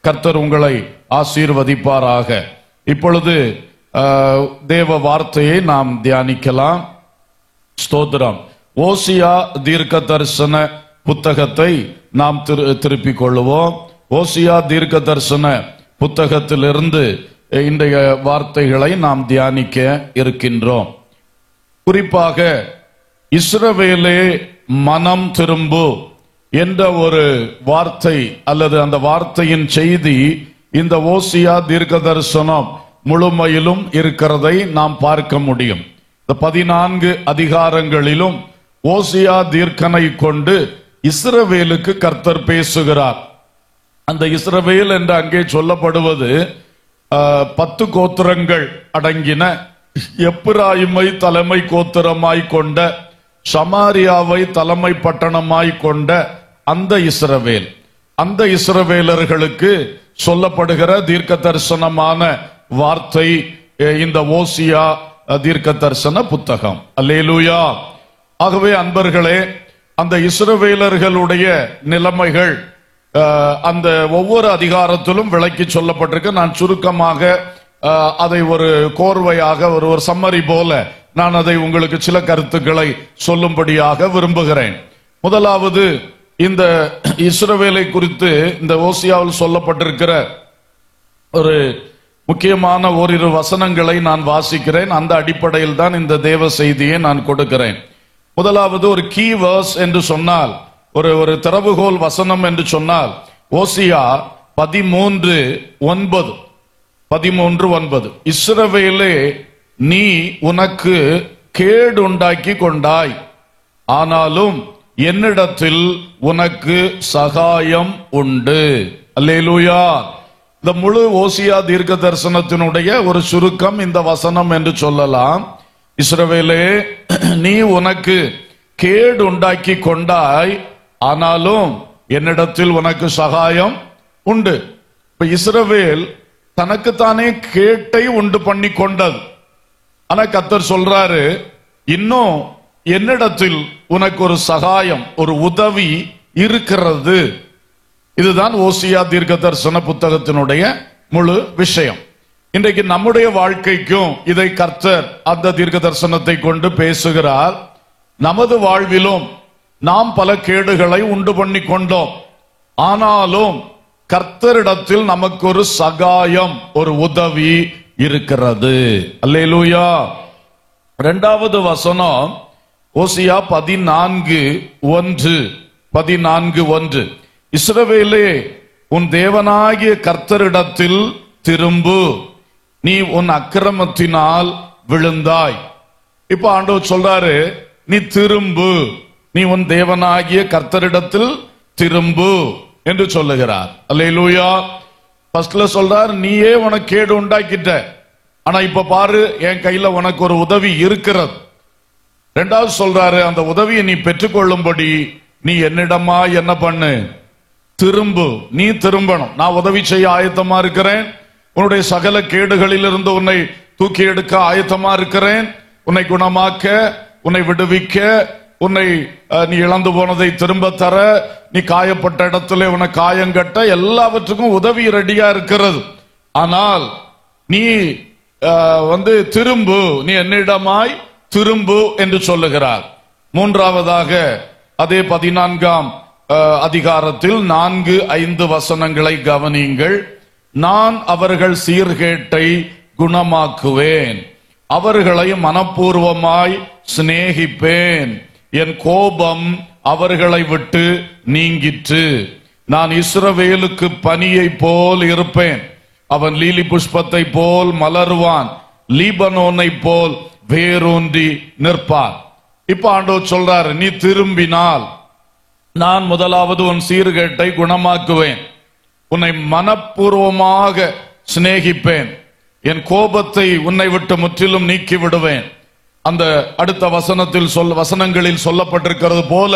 கர்த்தர் உங்களை ஆசீர்வதிப்பாராக. இப்பொழுது தேவ வார்த்தையை நாம் தியானிக்கலாம். ஸ்தோத்திரம். ஓசியா தீர்க்க தரிசன புத்தகத்தை நாம் திருப்பிக் கொள்ளுவோம். ஓசியா தீர்க்க தரிசன புத்தகத்திலிருந்து இன்றைய வார்த்தைகளை நாம் தியானிக்க இருக்கின்றோம். குறிப்பாக இஸ்ரவேலே மனம் திரும்பு என்ற ஒரு வார்த்தை அல்லது அந்த வார்த்தையின் செய்தி இந்த ஓசியா தீர்க்க தரிசனம் முழுமையிலும் இருக்கிறதை நாம் பார்க்க முடியும். இந்த 14 அதிகாரங்களிலும் ஓசியா தீர்க்கனை கொண்டு இஸ்ரவேலுக்கு கர்த்தர் பேசுகிறார். அந்த இஸ்ரவேல் என்று அங்கே சொல்லப்படுவது 10 கோத்திரங்கள் அடங்கின எப்பிராயிமை தலைமை கோத்திரமாய் கொண்ட, சமாரியாவை தலைமை பட்டணமாய் கொண்ட அந்த இஸ்ரவேல், அந்த இஸ்ரவேலர்களுக்கு சொல்லப்படுகிற தீர்க்க தரிசனமான வார்த்தை இந்த ஓசியா தீர்க்க தரிசன புத்தகம். அல்லேலூயா. ஆகவே அன்பர்களே, அந்த இஸ்ரவேலர்களுடைய நிலைமைகள் அந்த ஒவ்வொரு அதிகாரத்திலும் விளக்கி சொல்லப்பட்டிருக்கு. நான் சுருக்கமாக அதை ஒரு கோர்வையாக ஒரு சம்மரி போல நான் அதை உங்களுக்கு சில கருத்துக்களை சொல்லும்படியாக விரும்புகிறேன். முதலாவது, இந்த இஸ்ரவேலை குறித்து இந்த ஓசியாவில் சொல்லப்பட்டிருக்கிற ஒரு முக்கியமான ஓரிரு வசனங்களை நான் வாசிக்கிறேன். அந்த அடிப்படையில் தான் இந்த தேவ செய்தியை நான் கொடுக்கிறேன். முதலாவது, ஒரு கீ வேர்ஸ் என்று சொன்னால், ஒரு திறவுகோல் வசனம் என்று சொன்னால் ஓசியா 13:9. இஸ்ரவேலே, நீ உனக்கு கேடு உண்டாக்கி கொண்டாய், ஆனாலும் என்னிடத்தில் உனக்கு சகாயம் உண்டு. அல்லேலூயா. இந்த முழு ஓசியா தீர்க்க தரிசனத்தினுடைய ஒரு சுருக்கம் இந்த வசனம் என்று சொல்லலாம். இஸ்ரவேலே, நீ உனக்கு கேடு உண்டாக்கி கொண்டாய், ஆனாலும் என்னிடத்தில் உனக்கு சகாயம் உண்டு. இப்ப இஸ்ரவேல் தனக்குத்தானே கேட்டை உண்டு பண்ணி கொண்டது. ஆனா கர்த்தர் சொல்றாரு, இன்னும் என்னிடத்தில் உனக்கு ஒரு சகாயம், ஒரு உதவி இருக்கிறது. இதுதான் ஓசியா தீர்க்க தரிசன புத்தகத்தினுடைய முழு விஷயம். இன்றைக்கு நம்முடைய வாழ்க்கைக்கும் இதை கர்த்தர் அந்த தீர்க்க தரிசனத்தை கொண்டு பேசுகிறார். நமது வாழ்விலும் நாம் பல கேடுகளை உண்டு பண்ணி கொண்டோம், ஆனாலும் கர்த்தரிடத்தில் நமக்கு ஒரு சகாயம், ஒரு உதவி இருக்கிறது. அல்லேலூயா. இரண்டாவது வசனம் ஓசியா 14:1. இஸ்ரவேலே, உன் தேவனாகிய கர்த்தரிடத்தில் திரும்பு, நீ உன் அக்கிரமத்தினால் விழுந்தாய். இப்ப ஆண்டவர் சொல்றாரு, நீ திரும்பு, நீ உன் தேவனாகிய கர்த்தரிடத்தில் திரும்பு என்று சொல்லுகிறார். அல்லேலூயா. ஃபர்ஸ்ட்ல சொல்றார், நீயே உனக்கு கேடு உண்டாக்கிட்ட, ஆனா இப்ப பாரு, என் கையில உனக்கு ஒரு உதவி இருக்கிறது. இரண்டாவது சொல்றாரு, அந்த உதவியை நீ பெற்றுக்கொள்ளும்படி நீ என்னிடமா என்ன பண்ணு, திரும்பு. நீ திரும்பணும். நான் உதவி செய்ய ஆயத்தமா இருக்கிறேன். உன்னுடைய சகல கேடுகளில் இருந்து உன்னை தூக்கி எடுக்க ஆயத்தமா இருக்கிறேன். உன்னை குணமாக்க, உன்னை விடுவிக்க, உன்னை நீ இழந்து போனதை திரும்ப தர, நீ காயப்பட்ட இடத்துல உன்னை காயங்கட்ட, எல்லாவற்றுக்கும் உதவி ரெடியா இருக்கிறது. ஆனால் நீ திரும்பு, நீ என்னிடமாய் திரும்பு என்று சொல்லுகிறார். மூன்றாவதாக அதே 14ஆம் அதிகாரத்தில் 4-5 வசனங்களை கவனியுங்கள். நான் அவர்கள் சீர்கேட்டை குணமாக்குவேன், அவர்களை மனப்பூர்வமாய் சிநேகிப்பேன், என் கோபம் அவர்களை விட்டு நீங்கிற்று. நான் இஸ்ரவேலுக்கு பனியை போல் இருப்பேன், அவன் லீலி புஷ்பத்தை போல் மலருவான், லீபனோனை போல் வேரூன்றி நிற்பான். இப்ப ஆண்டவர் சொல்றாரு, நீ திரும்பினால் நான் முதலாவது உன் சீர்கேட்டை குணமாக்குவேன், உன்னை மனப்பூர்வமாக சிநேகிப்பேன், என் கோபத்தை உன்னை விட்டு முற்றிலும் நீக்கி விடுவேன். அந்த அடுத்த வசனங்களில் சொல்லப்பட்டிருக்கிறது போல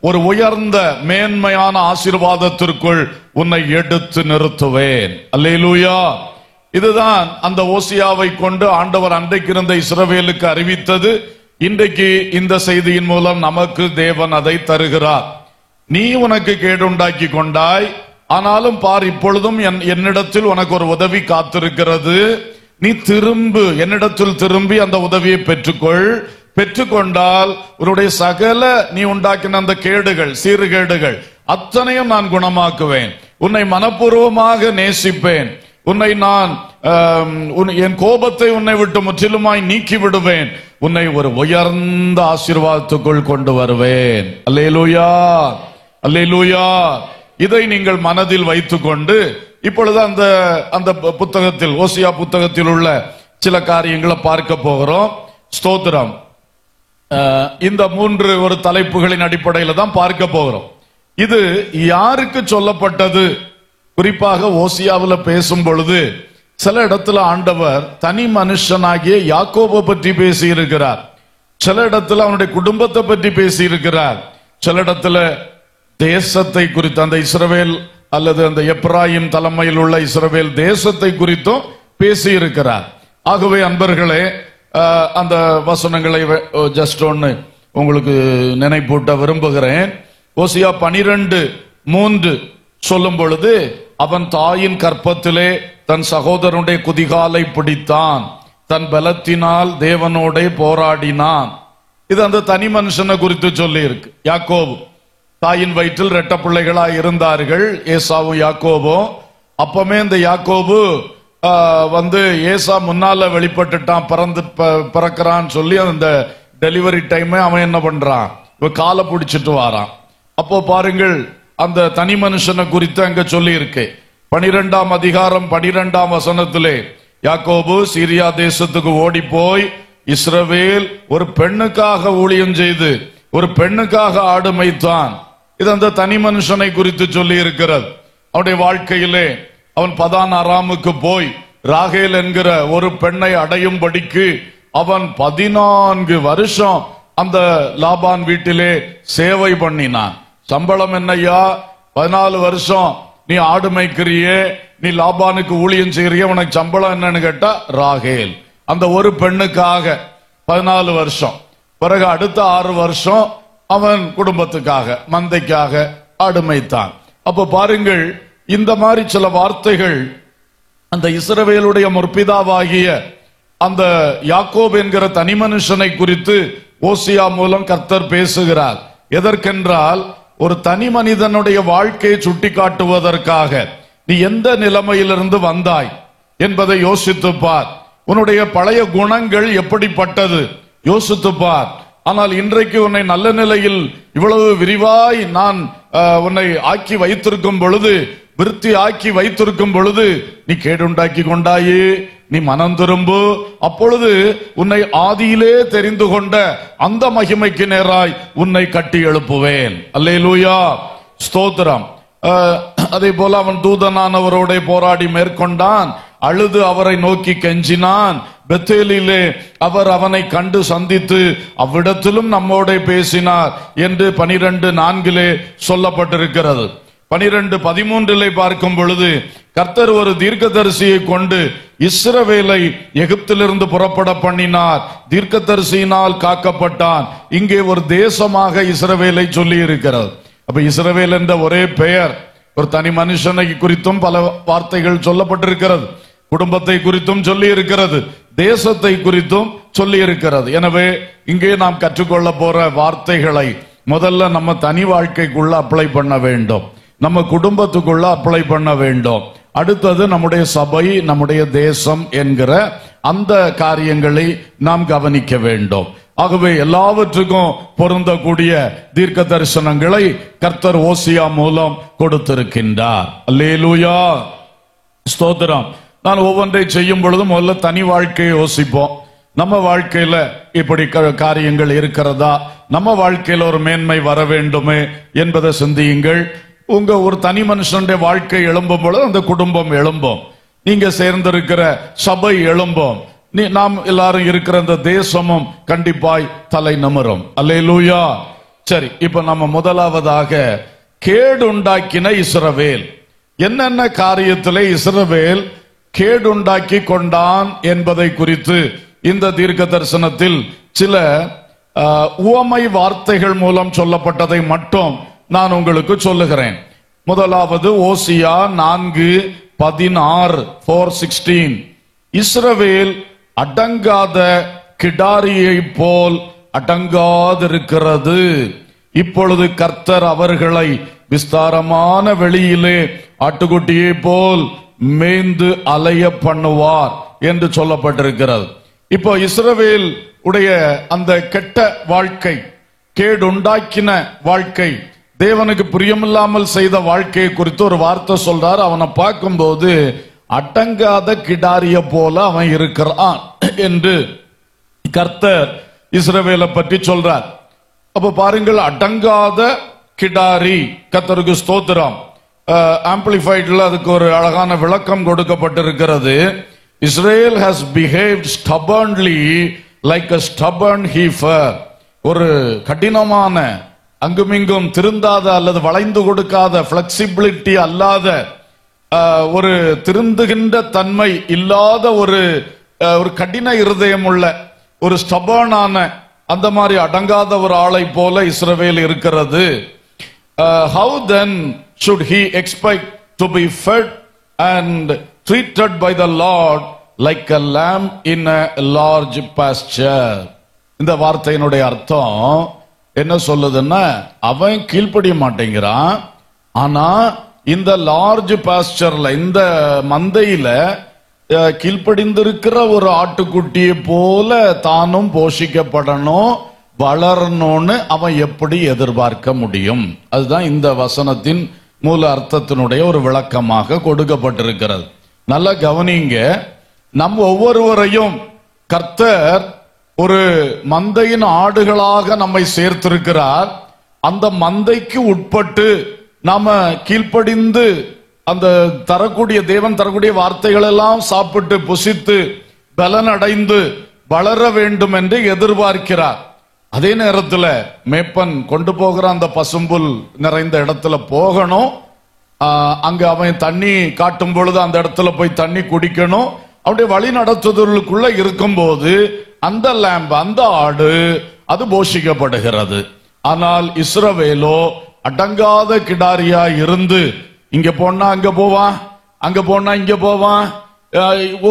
ஒரு உயர்ந்த மேன்மையான ஆசீர்வாதத்திற்குள் உன்னை எடுத்து நிறுத்துவேன். அல்லேலூயா. இதுதான் அந்த ஓசியாவை கொண்டு ஆண்டவர் அன்றைக்கு இருந்த இஸ்ரவேலுக்கு அறிவித்தது. இன்றைக்கு இந்த செய்தியின் மூலம் நமக்கு தேவன் அதை தருகிறார். நீ உனக்கு கேடுண்டாக்கி கொண்டாய், ஆனாலும் பார், இப்பொழுதும் என்னிடத்தில் உனக்கு ஒரு உதவி காத்திருக்கிறது. நீ திரும்பு, என்னிடத்தில் திரும்பி அந்த உதவியை பெற்றுக்கொள். பெற்றுக்கொண்டால் உன்னுடைய சகல நீ உண்டாக்கின அந்த கேடுகள், சீர்கேடுகள் அத்தனையும் நான் குணமாக்குவேன். உன்னை மனப்பூர்வமாக நேசிப்பேன். உன்னை நான் என் கோபத்தை உன்னை விட்டு முற்றிலுமாய் நீக்கி விடுவேன். உன்னை ஒரு உயர்ந்த ஆசீர்வாதத்துக்குள் கொண்டு வருவேன். அல்லேலூயா, அல்லேலூயா. இதை நீங்கள் மனதில் வைத்துக் கொண்டு இப்பொழுது அந்த புத்தகத்தில், ஓசியா புத்தகத்தில் உள்ள சில காரியங்களை பார்க்க போகிறோம். ஸ்தோத்திரம். இந்த 3 ஒரு தலைப்புகளின் அடிப்படையில் தான் பார்க்க போகிறோம். இது யாருக்கு சொல்லப்பட்டது? குறிப்பாக ஓசியாவில் பேசும் பொழுது சில இடத்துல ஆண்டவர் தனி மனுஷனாகிய யாக்கோபை பற்றி பேசி இருக்கிறார். சில இடத்துல அவனுடைய குடும்பத்தை பற்றி பேசி இருக்கிறார். சில இடத்துல தேசத்தை குறித்து, அந்த இஸ்ரவேல் அல்லது அந்த எப்ராயிம் தலைமையில் உள்ள இஸ்ரவேல் தேசத்தை குறித்தும் பேசி இருக்கிறார். ஆகவே அன்பர்களே, அந்த வசனங்களை ஜஸ்ட் ஒன்னு உங்களுக்கு நினைப்பூட்ட விரும்புகிறேன். ஓசியா 12:3 சொல்லும் பொழுது, அவன் தாயின் கற்பத்திலே தன் சகோதரனுடைய குதிகாலை பிடித்தான், தன் பலத்தினால் தேவனோட போராடினான். இது அந்த தனி மனுஷனை குறித்து சொல்லி இருக்கு. யாக்கோபு தாயின் வயிற்றில் இரட்ட பிள்ளைகளாய் இருந்தார்கள், ஏசாவும் யாக்கோபும். அப்பமே இந்த யாக்கோபு ஏசா முன்னால வெளிப்பட்டுட்டான், பிறக்கிறான்னு சொல்லி அந்த டெலிவரி டைம் அவன் என்ன பண்றான், காலை பிடிச்சிட்டு வாரான். அப்போ பாருங்கள், அந்த தனி மனுஷனை குறித்து அங்க சொல்லி இருக்கு. 12ஆம் அதிகாரம் 12ஆம் வசனத்திலே, யாக்கோபு சீரியா தேசத்துக்கு ஓடி போய் இஸ்ரவேல் ஒரு பெண்ணுக்காக ஊழியம் செய்து ஒரு பெண்ணுக்காக ஆடு மேய்த்தான். இது அந்த தனி மனுஷனை குறித்து சொல்லி இருக்கிறது. அவனுடைய வாழ்க்கையிலே அவன் பதான் அராமுக்கு போய் ராகேல் என்கிற ஒரு பெண்ணை அடையும்படிக்கு அவன் 14 வருஷம் அந்த லாபான் வீட்டிலே சேவை பண்ணினான். சம்பளம் என்னையா? 14 வருஷம் நீ ஆடு மேய்க்கிறியே, நீ லாபானுக்கு ஊழியம் செய்யறிய, உனக்கு சம்பளம் என்னன்னு கேட்டா ராகேல். அந்த ஒரு பெண்ணுக்காக 14 வருஷம். பிறகு அடுத்த 6 வருஷம் அவன் குடும்பத்துக்காக, மந்தைக்காக ஆடு மேய்த்தான். அப்ப பாருங்கள், இந்த மாதிரி சில வார்த்தைகள் அந்த இஸ்ரவேலுடைய முற்பிதாவாகிய அந்த யாக்கோப் என்கிற தனி மனுஷனை குறித்து ஓசியா மூலம் கர்த்தர் பேசுகிறார். எதற்கென்றால், ஒரு தனி மனிதனுடைய வாழ்க்கையை சுட்டி காட்டுவதற்காக. நீ எந்த நிலைமையிலிருந்து வந்தாய் என்பதை யோசித்துப்பார். உன்னுடைய பழைய குணங்கள் எப்படிப்பட்டது யோசித்துப்பார். ஆனால் இன்றைக்கு உன்னை நல்ல நிலையில் இவ்வளவு விரிவாய் நான் உன்னை ஆக்கி வைத்திருக்கும் பொழுது, விருத்தி ஆக்கி வைத்திருக்கும் பொழுது, நீ கேடுண்டாக்கி கொண்டாயே, நீ மனம் திரும்பு, அப்பொழுது உன்னை ஆதியிலே தெரிந்து கொண்ட அந்த மகிமைக்கு நேராய் உன்னை கட்டி எழுப்புவேன். அல்லேலூயா, ஸ்தோத்திரம். அதே போல அவன் தூதனானவரோட போராடி மேற்கொண்டான், அழுது அவரை நோக்கி கெஞ்சினான். பெத்தேலிலே அவர் அவனை கண்டு சந்தித்து அவ்விடத்திலும் நம்மோட பேசினார் என்று 12:4 சொல்லப்பட்டிருக்கிறது. 12:13 பார்க்கும் பொழுது, கர்த்தர் ஒரு தீர்க்கதரிசியை கொண்டு இஸ்ரவேலை எகிப்திலிருந்து புறப்பட பண்ணினார், தீர்க்கதரிசியினால் காக்கப்பட்டான். இங்கே ஒரு தேசமாக இஸ்ரவேலை சொல்லி இருக்கிறது. அப்ப இஸ்ரவேல் என்ற ஒரே பெயர் ஒரு தனி மனுஷனை குறித்தும் பல வார்த்தைகள் சொல்லப்பட்டிருக்கிறது, குடும்பத்தை குறித்தும் சொல்லி இருக்கிறது, தேசத்தை குறித்தும் சொல்லி இருக்கிறது. எனவே இங்கே நாம் கற்றுக்கொள்ள போற வார்த்தைகளை முதல்ல நம்ம தனி வாழ்க்கைக்குள்ள அப்ளை பண்ண வேண்டும், நம்ம குடும்பத்துக்குள்ள அப்ளை பண்ண வேண்டும். அடுத்தது நம்முடைய சபை, நம்முடைய தேசம் என்கிற அந்த காரியங்களை நாம் கவனிக்க வேண்டும். ஆகவே எல்லாவற்றுக்கும் பொருந்தக்கூடிய தீர்க்க தரிசனங்களை கர்த்தர் ஓசியா மூலம் கொடுத்திருக்கின்றார். அல்லேலூயா, ஸ்தோத்திரம். நான் ஒவ்வொன்றை செய்யும் பொழுதும் முதல்ல தனி வாழ்க்கையை யோசிப்போம். நம்ம வாழ்க்கையில இப்படி காரியங்கள் இருக்கிறதா, நம்ம வாழ்க்கையில ஒரு மேன்மை வர வேண்டுமே என்பதை சிந்தியுங்கள். உங்க ஒரு தனி மனுஷனுடைய வாழ்க்கை எழும்பும் பொழுது அந்த குடும்பம் எழும்பும், நீங்க சேர்ந்திருக்கிற சபை எழும்பும், நாம் எல்லாரும் இருக்கிற அந்த தேசமும் கண்டிப்பாய் தலை நிமிரும். அல்லேலூயா. சரி, இப்ப நம்ம முதலாவதாக கேடுண்டாக்கின இஸ்ரவேல், என்னென்ன காரியத்திலே இஸ்ரவேல் கேடுண்டாக்கி கொண்டான் என்பதை குறித்து இந்த தீர்க்க தரிசனத்தில் சில உவமை வார்த்தைகள் மூலம் சொல்லப்பட்டதை மட்டும் நான் உங்களுக்கு சொல்லுகிறேன். முதலாவது ஓசியா 4:16 4:16. இஸ்ரவேல் அடங்காத கிடாரியை போல் அடங்காதிருக்கிறது. இப்பொழுது கர்த்தர் அவர்களை விஸ்தாரமான வெளியிலே ஆட்டுக்குட்டியை போல் மேய்ந்து அலைய பண்ணுவார் என்று சொல்லப்பட்டிருக்கிறது. இப்போ இஸ்ரவேல் உடைய அந்த கெட்ட வாழ்க்கை, கேடுண்டாக்கின வாழ்க்கை, தேவனுக்கு பிரியமில்லாமல் செய்த வாழ்க்கையை குறித்து ஒரு வார்த்தை சொல்றார். அவனை பார்க்கும்போது அடங்காத கிடாரிய போல அவன் இருக்கிறான் என்று கர்த்தர் இஸ்ரவேலை பற்றி சொல்றார். அப்ப பாருங்கள், அடங்காத கிடாரி. கர்த்தருக்கு ஸ்தோத்திரம். ஆம்பிளிஃபைட்ல அதுக்கு ஒரு அழகான விளக்கம் கொடுக்கப்பட்டிருக்கிறது. Israel has behaved stubbornly like a stubborn heifer. ஒரு கடினமான, அங்குமிங்கும் திருந்தாத அல்லது வளைந்து கொடுக்காத, பிளெக்சிபிலிட்டி அல்லாத, ஒரு திருந்துகின்ற தன்மை இல்லாத ஒரு கடின இருதயம் உள்ள ஒரு ஸ்டபர்னான, அந்த மாதிரி அடங்காத ஒரு ஆளை போல இஸ்ரவேல் இருக்கிறது. How then should he expect to be fed and treated by the Lord like a lamb in a large pasture? இந்த வார்த்தையினுடைய அர்த்தம் என்ன சொல்லுதுன்னா, அவன் கீழ்ப்படிய மாட்டேங்கிறான். ஆனா இந்த லார்ஜ் பாஸ்டர்ல, இந்த மந்தையில கீழ்ப்படிந்திருக்கிற ஒரு ஆட்டுக்குட்டியை போல தானும் போஷிக்கப்படணும், வளரணும்னு அவன் எப்படி எதிர்பார்க்க முடியும்? அதுதான் இந்த வசனத்தின் மூல அர்த்தத்தினுடைய ஒரு விளக்கமாக கொடுக்கப்பட்டிருக்கிறது. நல்லா கவனிங்க. நம் ஒவ்வொருவரையும் கர்த்தர் ஒரு மந்தையின் ஆடுகளாக நம்மை சேர்த்திருக்கிறார். அந்த மந்தைக்கு உட்பட்டு நாம கீழ்ப்படிந்து அந்த தரக்கூடிய, தேவன் தரக்கூடிய வார்த்தைகள் எல்லாம் சாப்பிட்டு புசித்து பலன் அடைந்து வளர வேண்டும் என்று எதிர்பார்க்கிறார். அதே நேரத்தில் மேப்பன் கொண்டு போகிற அந்த பசும்புல் நிறைந்த இடத்துல போகணும். அங்க அவன் தண்ணி காட்டும் பொழுது அந்த இடத்துல போய் தண்ணி குடிக்கணும். அப்படியே வழி நடத்துதலுக்குள்ள இருக்கும்போது அந்த லேம்ப், அந்த ஆடு, அது போஷிக்கப்படுகிறது. ஆனால் இஸ்ரவேலோ அடங்காத கிடாரியா இருந்து இங்க போனா அங்க போவான், அங்க போனா இங்க போவான்,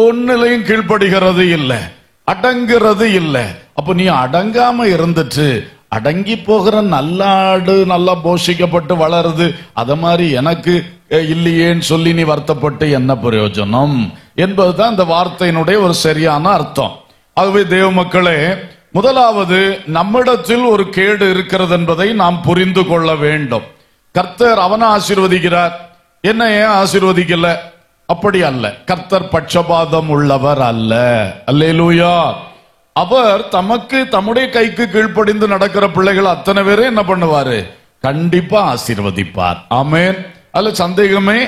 ஒன்னிலையும் கீழ்ப்படுகிறது இல்லை, அடங்குறது இல்லை. அப்ப நீ அடங்காம இருந்துட்டு அடங்கி போகிற நல்ல ஆடு நல்லா போஷிக்கப்பட்டு வளருது, அத மாதிரி எனக்கு இல்லையேன்னு சொல்லி நீ வருத்தப்பட்டு என்ன பிரயோஜனம் என்பதுதான் இந்த வார்த்தையினுடைய ஒரு சரியான அர்த்தம். ஆகவே தேவ மக்களே, முதலாவது நம்மிடத்தில் ஒரு கேடு இருக்கிறது என்பதை நாம் புரிந்து கொள்ள வேண்டும். கர்த்தர் அவனை ஆசீர்வதிக்கிறார், என்ன ஏன் ஆசீர்வதிக்கல? அப்படி அல்ல. கர்த்தர் பட்சபாதம் உள்ளவர் அல்ல. அல்லேலூயா. அவர் தமக்கு, தம்முடைய கைக்கு கீழ்ப்படிந்து நடக்கிற பிள்ளைகள் அத்தனை பேரும் என்ன பண்ணுவாரு? கண்டிப்பா ஆசீர்வதிப்பார். ஆமென். அதுல சந்தேகமே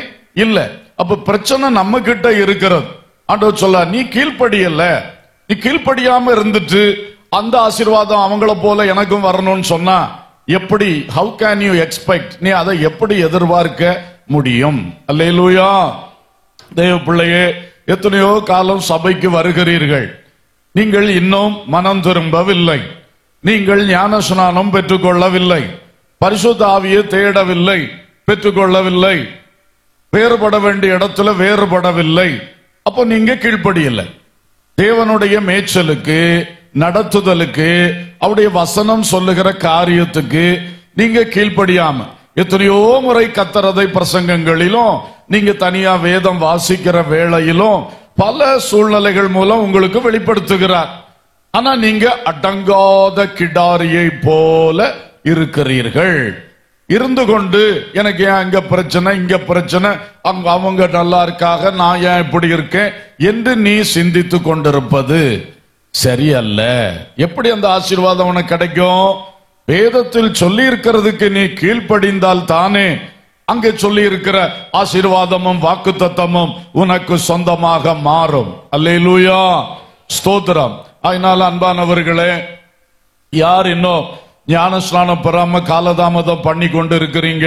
இல்ல. அப்ப பிரச்சனை நம்ம கிட்ட இருக்கிறது. ஆண்டவர் சொல்ல, நீ கீழ்ப்படியல, நீ கீழ்ப்படியாம இருந்துட்டு அந்த ஆசீர்வாதம் அவங்கள போல எனக்கும் வரணும்னு சொன்னா எப்படி? How can you expect? நீ அதை எப்படி எதிர்பார்க்க முடியும்? அல்லேலூயா. தேவ பிள்ளையே, எத்தனையோ காலம் சபைக்கு வருகிறீர்கள், நீங்கள் இன்னும் மனம் திரும்பவில்லை, நீங்கள் ஞான ஸ்நானம் பெற்றுக்கொள்ளவில்லை, பரிசுத்த ஆவியை தேடவில்லை, பெற்றுக்கொள்ளவில்லை, வேறுபட வேண்டிய இடத்துல வேறுபடவில்லை. அப்போ நீங்க கீழ்ப்படியலை. தேவனுடைய மேய்ச்சலுக்கு, நடத்துதலுக்கு, அவருடைய வசனம் சொல்லுகிற காரியத்துக்கு நீங்க கீழ்ப்படியாம எத்தனையோ முறை கத்தரதை பிரசங்கங்களிலும், நீங்க தனியா வேதம் வாசிக்கிற வேளையிலும் பல சூழ்நிலைகள் மூலம் உங்களுக்கு வெளிப்படுத்துகிறார். ஆனா நீங்க அடங்காத கிடாரியை போல இருக்கிறீர்கள். இருந்து கொண்டு எனக்கு ஏன் அங்க பிரச்சனை, இங்க பிரச்சனை, அவங்க நல்லா இருக்காக, நான் ஏன் இப்படி இருக்கேன் என்று நீ சிந்தித்து கொண்டிருப்பது சரியல்ல. எப்படி அந்த ஆசீர்வாதம் உனக்கு கிடைக்கும்? வேதத்தில் சொல்லி இருக்கிறதுக்கு நீ கீழ்ப்படிந்தால் தானே அங்கே சொல்லி இருக்கிற ஆசீர்வாதமும் வாக்குத்தத்தமும் உனக்கு சொந்தமாக மாறும். அல்லேலூயா, ஸ்தோத்திரம். அதனால அன்பானவர்களே, யார் இன்னும் ஞான ஸ்நானம் பெறாம காலதாமதம் பண்ணி கொண்டு இருக்கிறீங்க?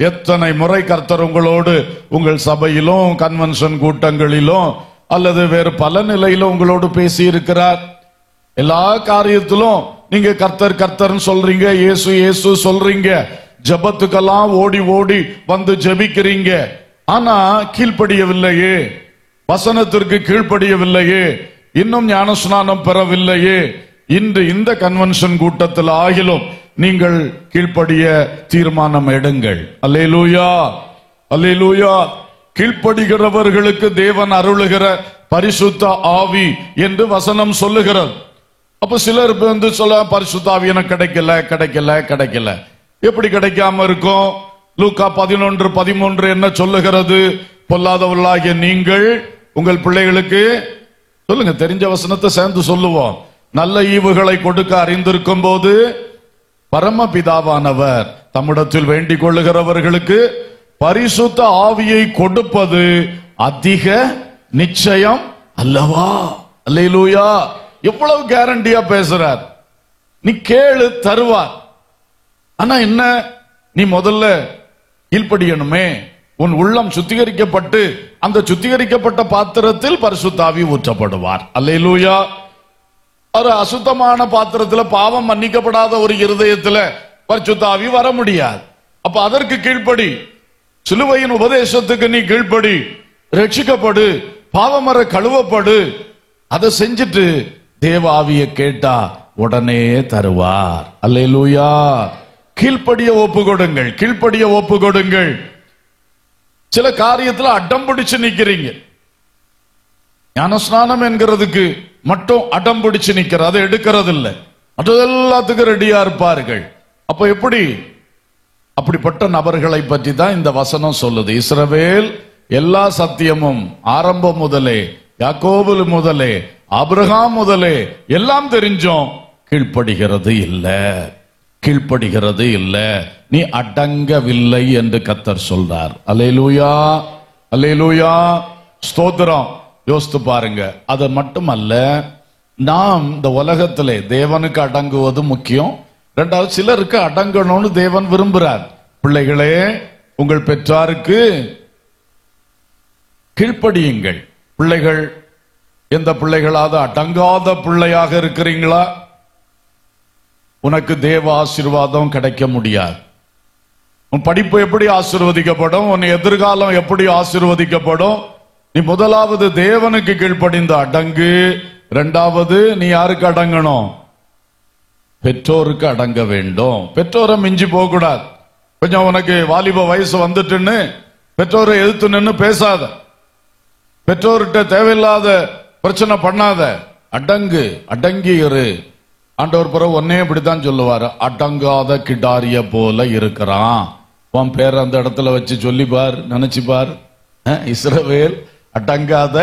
எத்தனை முறை கர்த்தர் உங்களோடு உங்கள் சபையிலும், கன்வென்ஷன் கூட்டங்களிலும் அல்லது வேறு பல நிலையிலும் உங்களோடு பேசி இருக்கிறார். எல்லா காரியத்திலும் நீங்க கர்த்தர் கர்த்தர்னு சொல்றீங்க, இயேசு இயேசு சொல்றீங்க. ஜபத்துக்கெல்லாம் ஓடி ஓடி வந்து ஜெபிக்கிறீங்க, ஆனா கீழ்ப்படியவில்லையே, வசனத்திற்கு கீழ்ப்படியவில்லையே, இன்னும் ஞானஸ்நானம் பெறவில்லையே. இன்று இந்த கன்வென்ஷன் கூட்டத்தில் ஆகிலும் நீங்கள் கீழ்ப்படிய தீர்மானம் எடுங்கள். அல்லேலூயா, அல்லேலூயா. கீழ்ப்படுகிறவர்களுக்கு தேவன் அருளுகிற பரிசுத்த ஆவி என்று வசனம் சொல்லுகிறது. அப்ப சிலர் வந்து சொல்ல, பரிசுத்த ஆவி எனக்கு கிடைக்கல கிடைக்கல கிடைக்கல. எப்படி கிடைக்காம இருக்கும்? லூக்கா 11:13 என்ன சொல்லுகிறது? பொல்லாதவர்களாகிய நீங்கள் உங்கள் பிள்ளைகளுக்கு, சொல்லுங்க, தெரிஞ்ச வசனத்தை சேர்ந்து சொல்லுவோம், நல்ல ஈவுகளை கொடுக்க அறிந்திருக்கும் போது பரமபிதாவானவர் தம்மிடத்தில் வேண்டிக் கொள்ளுகிறவர்களுக்கு பரிசுத்த ஆவியை கொடுப்பது அதிக நிச்சயம் அல்லவா? அல்லேலூயா. எவ்வளவு கேரண்டியா பேசுறார். நீ கேளு, தருவார். ஆனா என்ன, நீ முதல்ல கீழ்ப்படியணுமே. உன் உள்ளம் சுத்திகரிக்கப்பட்டு அந்த சுத்திகரிக்கப்பட்ட பாத்திரத்தில் பரிசுத்த ஆவி ஊற்றப்படுவார். அல்லேலூயா. ஒரு அசுத்தமான பாத்திரத்துல, பாவம் மன்னிக்கப்படாத ஒரு இருதயத்துல பரிசுத்த ஆவி வர முடியாது. அப்ப அதற்கு கீழ்ப்படி, சிலுவையின் உபதேசத்துக்கு நீ கீழ்ப்படி, ரட்சிக்கப்படு, பாவமர கழுவப்படு. அதை செஞ்சுட்டு தேவ ஆவியை கேட்டா உடனே தருவார். அல்லேலூயா. கீழ்ப்படிய ஒப்பு கொடுங்கள், கீழ்ப்படிய ஒப்பு கொடுங்கள். சில காரியத்துல அடம் பிடிச்சு நிக்கிறீங்க. ஞானஸ்நானம் என்கிறதுக்கு மட்டும் அடம் பிடிச்சு நிக்கிற, அதை எடுக்கிறது இல்லை, மற்றது எல்லாத்துக்கும் ரெடியா இருப்பார்கள். அப்ப எப்படி? அப்படிப்பட்ட நபர்களை பற்றி தான் இந்த வசனம் சொல்லுது. இஸ்ரவேல் எல்லா சத்தியமும் ஆரம்பம் முதலே, யாக்கோபு முதலே, ஆபிரகாம் முதலே எல்லாம் தெரிஞ்சோம், கீழ்ப்படுகிறது இல்ல, கீழ்ப்படுகிறது இல்ல. நீ அடங்கவில்லை என்று கர்த்தர் சொல்றார். அல்லேலூயா, அல்லேலூயா, ஸ்தோத்திரம். யோசித்து பாருங்க. அது மட்டுமல்ல, நாம் இந்த உலகத்திலே தேவனுக்கு அடங்குவது முக்கியம். இரண்டாவது, சிலருக்கு அடங்கணும்னு தேவன் விரும்புறார். பிள்ளைகளே, உங்கள் பெற்றாருக்கு கீழ்ப்படியுங்கள். பிள்ளைகள், எந்த பிள்ளைகளாவது அடங்காத பிள்ளையாக இருக்கிறீங்களா, உனக்கு தேவ ஆசீர்வாதம் கிடைக்க முடியாது. உன் படிப்பு எப்படி ஆசீர்வதிக்கப்படும், உன் எதிர்காலம் எப்படி ஆசீர்வதிக்கப்படும்? நீ முதலாவது தேவனுக்கு கீழ்ப்படிந்து அடங்கு. இரண்டாவது, நீ யாருக்கு அடங்கணும்? பெற்றோருக்கு அடங்க வேண்டும். பெற்றோரை மிஞ்சி போக கூடாது. கொஞ்சம் உனக்கு வாலிப வயசு வந்துட்டுன்னு பெற்றோரை எதிர்த்து நின்று பேசாத, பெற்றோர்கிட்ட தேவையில்லாத பிரச்சனை பண்ணாத, அடங்கு, அடங்கி இரு. ஆண்டவர் பிறகு ஒன்னே இப்படித்தான் சொல்லுவாரு, அடங்காத கிடாரிய போல இருக்கிறான். உன் பேர் அந்த இடத்துல வச்சு சொல்லிப்பார், நினைச்சுப்பார். இஸ்ரவேல் அடங்காத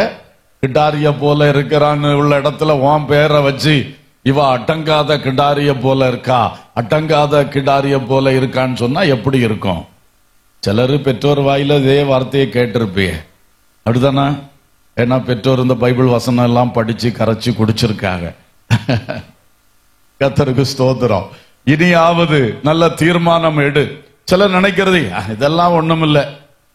கிடாரிய போல இருக்கிறான்னு உள்ள இடத்துல உன் பேரை வச்சு, இவ அடங்காத கிடாரிய போல இருக்கா, அடங்காத கிடாரிய போல இருக்கான்னு சொன்னா எப்படி இருக்கும்? சிலரு பெற்றோர் வாயில இதே வார்த்தையை கேட்டிருப்பிய, அப்படிதானா? ஏன்னா பெற்றோர் இந்த பைபிள் வசனம் எல்லாம் படிச்சு கரைச்சு குடிச்சிருக்காங்க. கர்த்தருக்கு ஸ்தோத்திரம். இனியாவது நல்ல தீர்மானம் எடு. சிலர் நினைக்கிறது, இதெல்லாம் ஒண்ணும் இல்ல,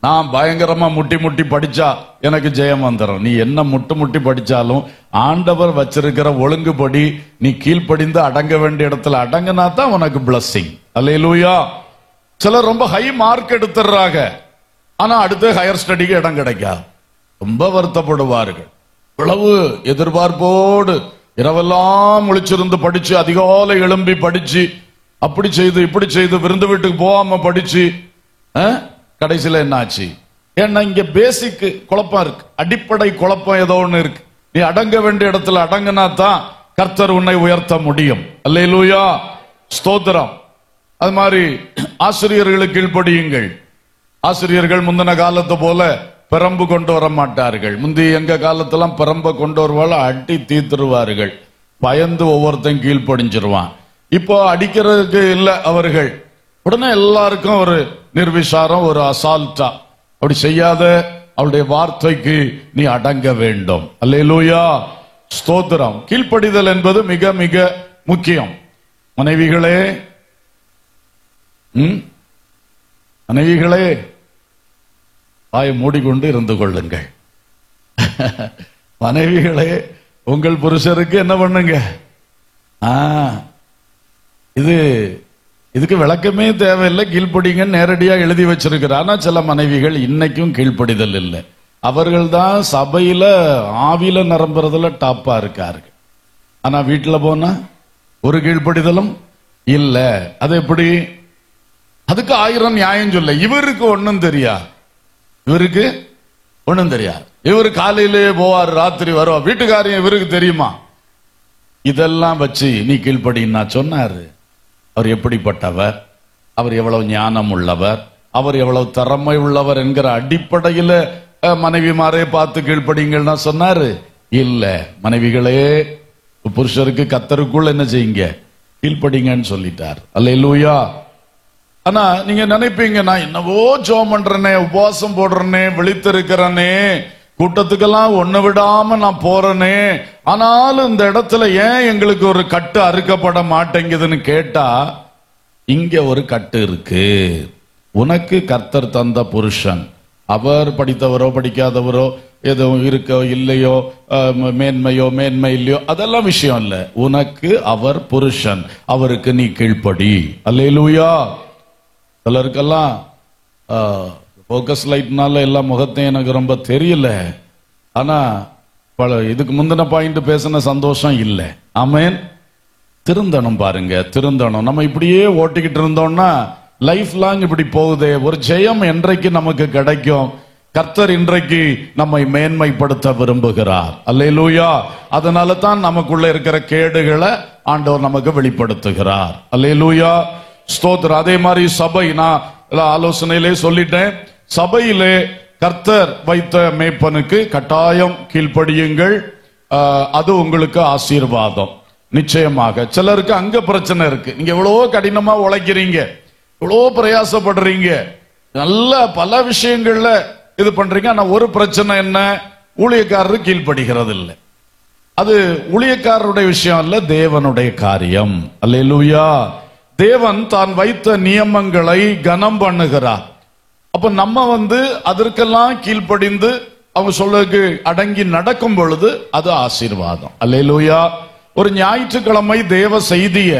நான் பயங்கரமா முட்டி முட்டி படிச்சா எனக்கு ஜெயம் வந்துடும். நீ என்ன முட்டு முட்டி படிச்சாலும் ஆண்டவர் வச்சிருக்கிற ஒழுங்குபடி நீ கீழ்ப்படிந்து அடங்க வேண்டிய இடத்துல அடங்கினா தான் உனக்கு பிளஸிங். அல்லேலூயா. சிலர் ரொம்ப ஹை மார்க் எடுத்துறாங்க, ஆனா அடுத்து ஹையர் ஸ்டடிக்கு இடம் கிடைக்காது, ரொம்ப வருத்தப்படுவார்கள். இவ்வளவு எதிர்பார்ப்போடு இரவெல்லாம் முழிச்சிருந்து படிச்சு, அதிகாலை எழும்பி படிச்சு, அப்படி செய்து இப்படி செய்து, விருந்து வீட்டுக்கு போகாம படிச்சு, கடைசியில என்ன ஆச்சு? ஏன்னா இங்க பேசிக் குழப்பம் இருக்கு, அடிப்படை குழப்பம் ஏதோ ஒண்ணு இருக்கு. நீ அடங்க வேண்டிய இடத்துல அடங்கினா தான் கர்த்தர் உன்னை உயர்த்த முடியும். அல்லேலூயா, ஸ்தோத்திரம். அது மாதிரி ஆசிரியர்களுக்கு கீழ்ப்படியுங்கள். ஆசிரியர்கள் முந்தின காலத்தை போல பிரம்பு கொண்டு வர மாட்டார்கள். முந்தி எங்க காலத்தெல்லாம் பிரம்ப கொண்டு வருவாள், அடி தீத்துருவார்கள். பயந்து ஒவ்வொருத்தையும் கீழ்ப்படிஞ்சிருவான். இப்போ அடிக்கிறதுக்கு இல்லை அவர்கள். உடனே எல்லாருக்கும் ஒரு நிர்விசாரம், ஒரு அசால்ட்டா. அப்படி செய்யாத, அவளுடைய வார்த்தைக்கு நீ அடங்க வேண்டும். அல்லேலூயா, ஸ்தோத்திரம். கீழ்ப்படிதல் என்பது மிக மிக முக்கியம். மனைவிகளே, மனைவிகளே, வாயை மூடிக்கொண்டு இருந்து கொள்ளுங்கள். மனைவிகளே, உங்கள் புருஷருக்கு என்ன பண்ணுங்க, இது இதுக்கு விளக்கமே தேவையில்லை, கீழ்ப்படிங்க நேரடியா எழுதி வச்சிருக்கிறார். ஆனா சில மனைவிகள் இன்னைக்கும் கீழ்ப்படிதல் இல்லை. அவர்கள் தான் சபையில ஆவில நிரம்புறதுல டாப்பா இருக்கார்கள். ஆனா வீட்டுல போனா ஒரு கீழ்ப்படிதலும் இல்ல. அது எப்படி? அதுக்கு 1000 நியாயம் சொல்ல. இவருக்கு ஒண்ணும் தெரியாது, இவருக்கு ஒண்ணும் தெரியாது. இவரு காலையிலேயே போவார், ராத்திரி வருவார், வீட்டுக்காரையும் இவருக்கு தெரியுமா? இதெல்லாம் வச்சு நீ கீழ்ப்படின்னா சொன்னாரு. அவர் எப்படிப்பட்டவர், அவர் எவ்வளவு ஞானம் உள்ளவர், அவர் எவ்வளவு திறமை உள்ளவர் என்கிற அடிப்படையில மனைவிமாரே பார்த்து கீழ்ப்படிங்கன்னா சொன்னாரு? இல்ல. மனைவிகளே, புருஷருக்கு கர்த்தருக்குள் என்ன செய்யுங்க, கீழ்ப்படிங்கன்னு சொல்லிட்டார். அல்லேலூயா. ஆனா நீங்க நினைப்பீங்க, நான் என்னவோ ஜெபம் பண்றேனே, உபவாசம் போடுறேனே, விழித்திருக்கிறேனே, கூட்டத்துக்கெல்லாம் ஒண்ணு விடாம நான் போறேனே, ஆனாலும் இந்த இடத்துல ஏன் எங்களுக்கு ஒரு கட்டு அறுக்கப்பட மாட்டேங்குதுன்னு கேட்டா, இங்க ஒரு கட்டு இருக்கு. உனக்கு கர்த்தர் தந்த புருஷன், அவர் படித்தவரோ படிக்காதவரோ எதுவும் இருக்கோ இல்லையோ, மேன்மையோ மேன்மை இல்லையோ, அதெல்லாம் விஷயம் இல்ல. உனக்கு அவர் புருஷன், அவருக்கு நீ கீழ்ப்படி. அல்லேலூயா. சிலருக்கெல்லாம் போக்கஸ் லைட்னால எல்லா முகத்தையும் எனக்கு ரொம்ப தெரியல. ஆனா இதுக்கு முந்தின பாயிண்ட் பேசின சந்தோஷம் இல்லை. ஆமேன். திருந்தணும் பாருங்க, திருந்தணும். நம்ம இப்படியே ஓட்டிக்கிட்டு இருந்தோம்னா லைஃப் லாங் இப்படி போகுதே. ஒரு ஜெயம் என்றைக்கு நமக்கு கிடைக்கும்? கர்த்தர் இன்றைக்கு நம்மை மேன்மைப்படுத்த விரும்புகிறார். அல்லேலூயா. அதனால தான் நமக்குள்ள இருக்கிற கேடுகளை ஆண்டவர் நமக்கு வெளிப்படுத்துகிறார். அல்லேலூயா, ஸ்தோத்திரம். அதே மாதிரி சபை, நான் ஆலோசனையிலே சொல்லிட்டேன், சபையிலே கர்த்தர் வைத்த மேய்ப்பனுக்கு கட்டாயம் கீழ்ப்படியுங்கள். அது உங்களுக்கு ஆசீர்வாதம் நிச்சயமாக. சிலருக்கு அங்க பிரச்சனை இருக்கு. நீங்க எவ்வளவோ கடினமா உழைக்கிறீங்க, எவ்வளவோ பிரயாசப்படுறீங்க, நல்ல பல விஷயங்கள்ல இது பண்றீங்க. ஆனா ஒரு பிரச்சனை என்ன? ஊழியக்காரர் கீழ்ப்படுகிறது இல்லை. அது ஊழியக்காரருடைய விஷயம் அல்ல, தேவனுடைய காரியம். அல்லேலூயா. தேவன் தான் வைத்த நியமங்களை கனம் பண்ணுகிறார். அப்ப நம்ம அதற்கெல்லாம் கீழ்ப்படிந்து அவங்க சொல்லுக்கு அடங்கி நடக்கும் பொழுது அது ஆசீர்வாதம். அல்லேலூயா. ஒரு ஞாயிற்றுக்கிழமை தேவ செய்திய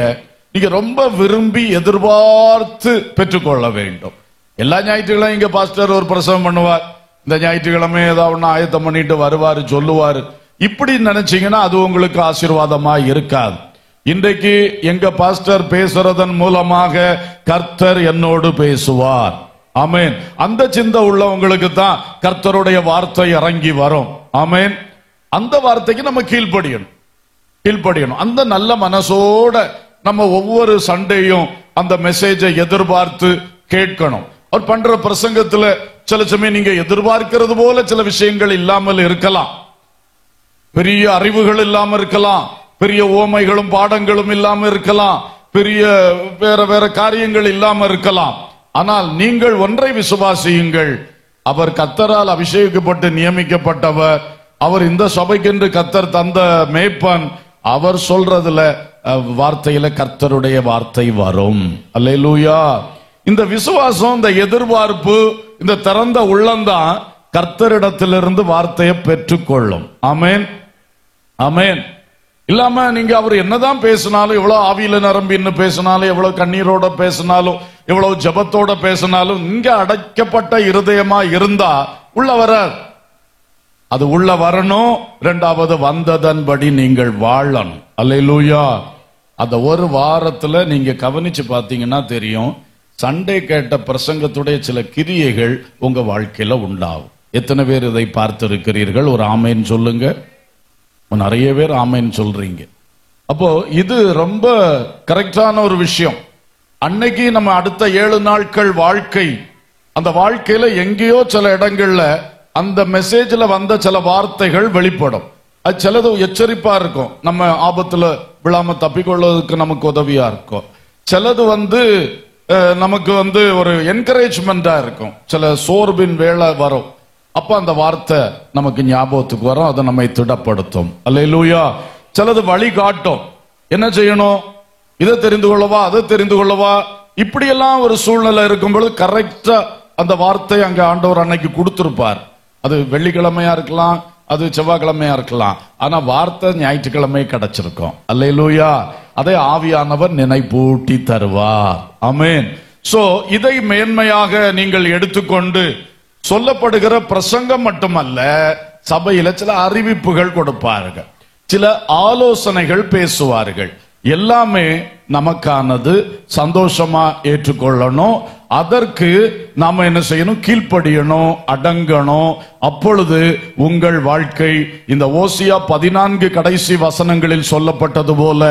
நீங்க ரொம்ப விரும்பி எதிர்பார்த்து பெற்றுக்கொள்ள வேண்டும். எல்லா ஞாயிற்றுக்கிழமை இங்க பாஸ்டர் ஒரு பிரசவம் பண்ணுவார், இந்த ஞாயிற்றுக்கிழமை ஏதாவது ஆயத்தம் பண்ணிட்டு வருவாரு, சொல்லுவாரு. இப்படி நினைச்சீங்கன்னா அது உங்களுக்கு ஆசீர்வாதமா இருக்காது. இன்றைக்கு எங்க பாஸ்டர் பேசுறதன் மூலமாக கர்த்தர் என்னோடு பேசுவார். ஆமேன். அந்த சிந்தை உள்ளவங்களுக்கு தான் கர்த்தருடைய வார்த்தை இறங்கி வரும். ஆமேன். அந்த வார்த்தைக்கு நம்ம கீழ்ப்படியணும், கீழ்ப்படியணும். அந்த நல்ல மனசோட நம்ம ஒவ்வொரு சண்டையும் அந்த மெசேஜை எதிர்பார்த்து கேட்கணும். அவர் பண்ற பிரசங்கத்துல சில சமயம் நீங்க எதிர்பார்க்கிறது போல சில விஷயங்கள் இல்லாமல் இருக்கலாம், பெரிய அறிவுகள் இல்லாம இருக்கலாம், பெரிய ஓமைகளும் பாடங்களும் இல்லாம இருக்கலாம், பெரிய வேற வேற காரியங்கள் இல்லாம இருக்கலாம். ஆனால் நீங்கள் ஒன்றை விசுவாசியுங்கள், அவர் கர்த்தரால் அபிஷேகிக்கப்பட்டு நியமிக்கப்பட்டவர், அவர் இந்த சபைக்கென்று கர்த்தர் தந்த மேய்ப்பன். அவர் சொல்றதுல வார்த்தையில கர்த்தருடைய வார்த்தை வரும். அல்லேலூயா. இந்த விசுவாசம், இந்த எதிர்பார்ப்பு, இந்த திறந்த உள்ளம்தான் கர்த்தரிடத்திலிருந்து வார்த்தையை பெற்றுக்கொள்ளும். ஆமேன், ஆமேன். இல்லாம நீங்க அவர் என்னதான் பேசினாலும், எவ்வளவு ஆவியில நிரம்பின்னு பேசினாலும், எவ்வளவு கண்ணீரோட பேசினாலும், எவ்வளவு ஜபத்தோட பேசினாலும், இங்க அடைக்கப்பட்ட இருதயமா இருந்தா உள்ள வராது. அது உள்ள வரணும். இரண்டாவது, வந்ததன்படி நீங்கள் வாழணும். அல்லேலூயா. அந்த ஒரு வாரத்துல நீங்க கவனிச்சு பாத்தீங்கன்னா தெரியும், சண்டே கேட்ட பிரசங்கத்துடைய சில கிரியைகள் உங்க வாழ்க்கையில உண்டாகும். எத்தனை பேர் இதை பார்த்திருக்கிறீர்கள்? ஒரு ஆமேன் சொல்லுங்க. நிறைய பேர் ஆமேன் சொல்றீங்க. அப்போ இது ரொம்ப கரெக்டான ஒரு விஷயம். அன்னைக்கு நம்ம அடுத்த 7 நாட்கள் வாழ்க்கை, அந்த வாழ்க்கையில எங்கேயோ சில இடங்கள்ல அந்த மெசேஜ்ல வந்த சில வார்த்தைகள் வெளிப்படும். அது சிலது எச்சரிப்பா இருக்கும், நம்ம ஆபத்துல விழாம தப்பிக்கொள்வதற்கு நமக்கு உதவியா இருக்கும். சிலது நமக்கு ஒரு என்கரேஜ்மெண்டா இருக்கும். சில சோர்வின் வேளை வரும், அப்ப அந்த வார்த்தை நமக்கு ஞாபகத்துக்கு வரும், அதை நம்மை திடப்படுத்தும். அல்லேலூயா. சிலது வழி காட்டும், என்ன செய்யணும், இதை தெரிந்து கொள்ளவா, அதை தெரிந்து கொள்ளவா. இப்படியெல்லாம் ஒரு சூழ்நிலை இருக்கும்போது கரெக்டா அந்த வார்த்தை அங்க ஆண்டவர் அன்னைக்கு கொடுத்திருப்பார். அது வெள்ளிக்கிழமையா இருக்கலாம், அது செவ்வாய்க்கிழமையா இருக்கலாம், ஆனா வார்த்தை ஞாயிற்றுக்கிழமை கிடைச்சிருக்கும். அல்லேலூயா. அதை ஆவியானவர் நினைப்பூட்டி தருவார். ஆமென். சோ இதை மேன்மையாக நீங்கள் எடுத்துக்கொண்டு சொல்லப்படுகிற பிரசங்கம் மட்டுமல்ல, சபையில சில அறிவிப்புகள் கொடுப்பார்கள், சில ஆலோசனைகள் பேசுவார்கள். எல்லாமே நமக்கானது, சந்தோஷமா ஏற்றுக்கொள்ளணும். அதற்கு நாம என்ன செய்யணும்? கீழ்ப்படியணும், அடங்கணும். அப்பொழுது உங்கள் வாழ்க்கை இந்த ஓசியா 14 கடைசி வசனங்களில் சொல்லப்பட்டது போல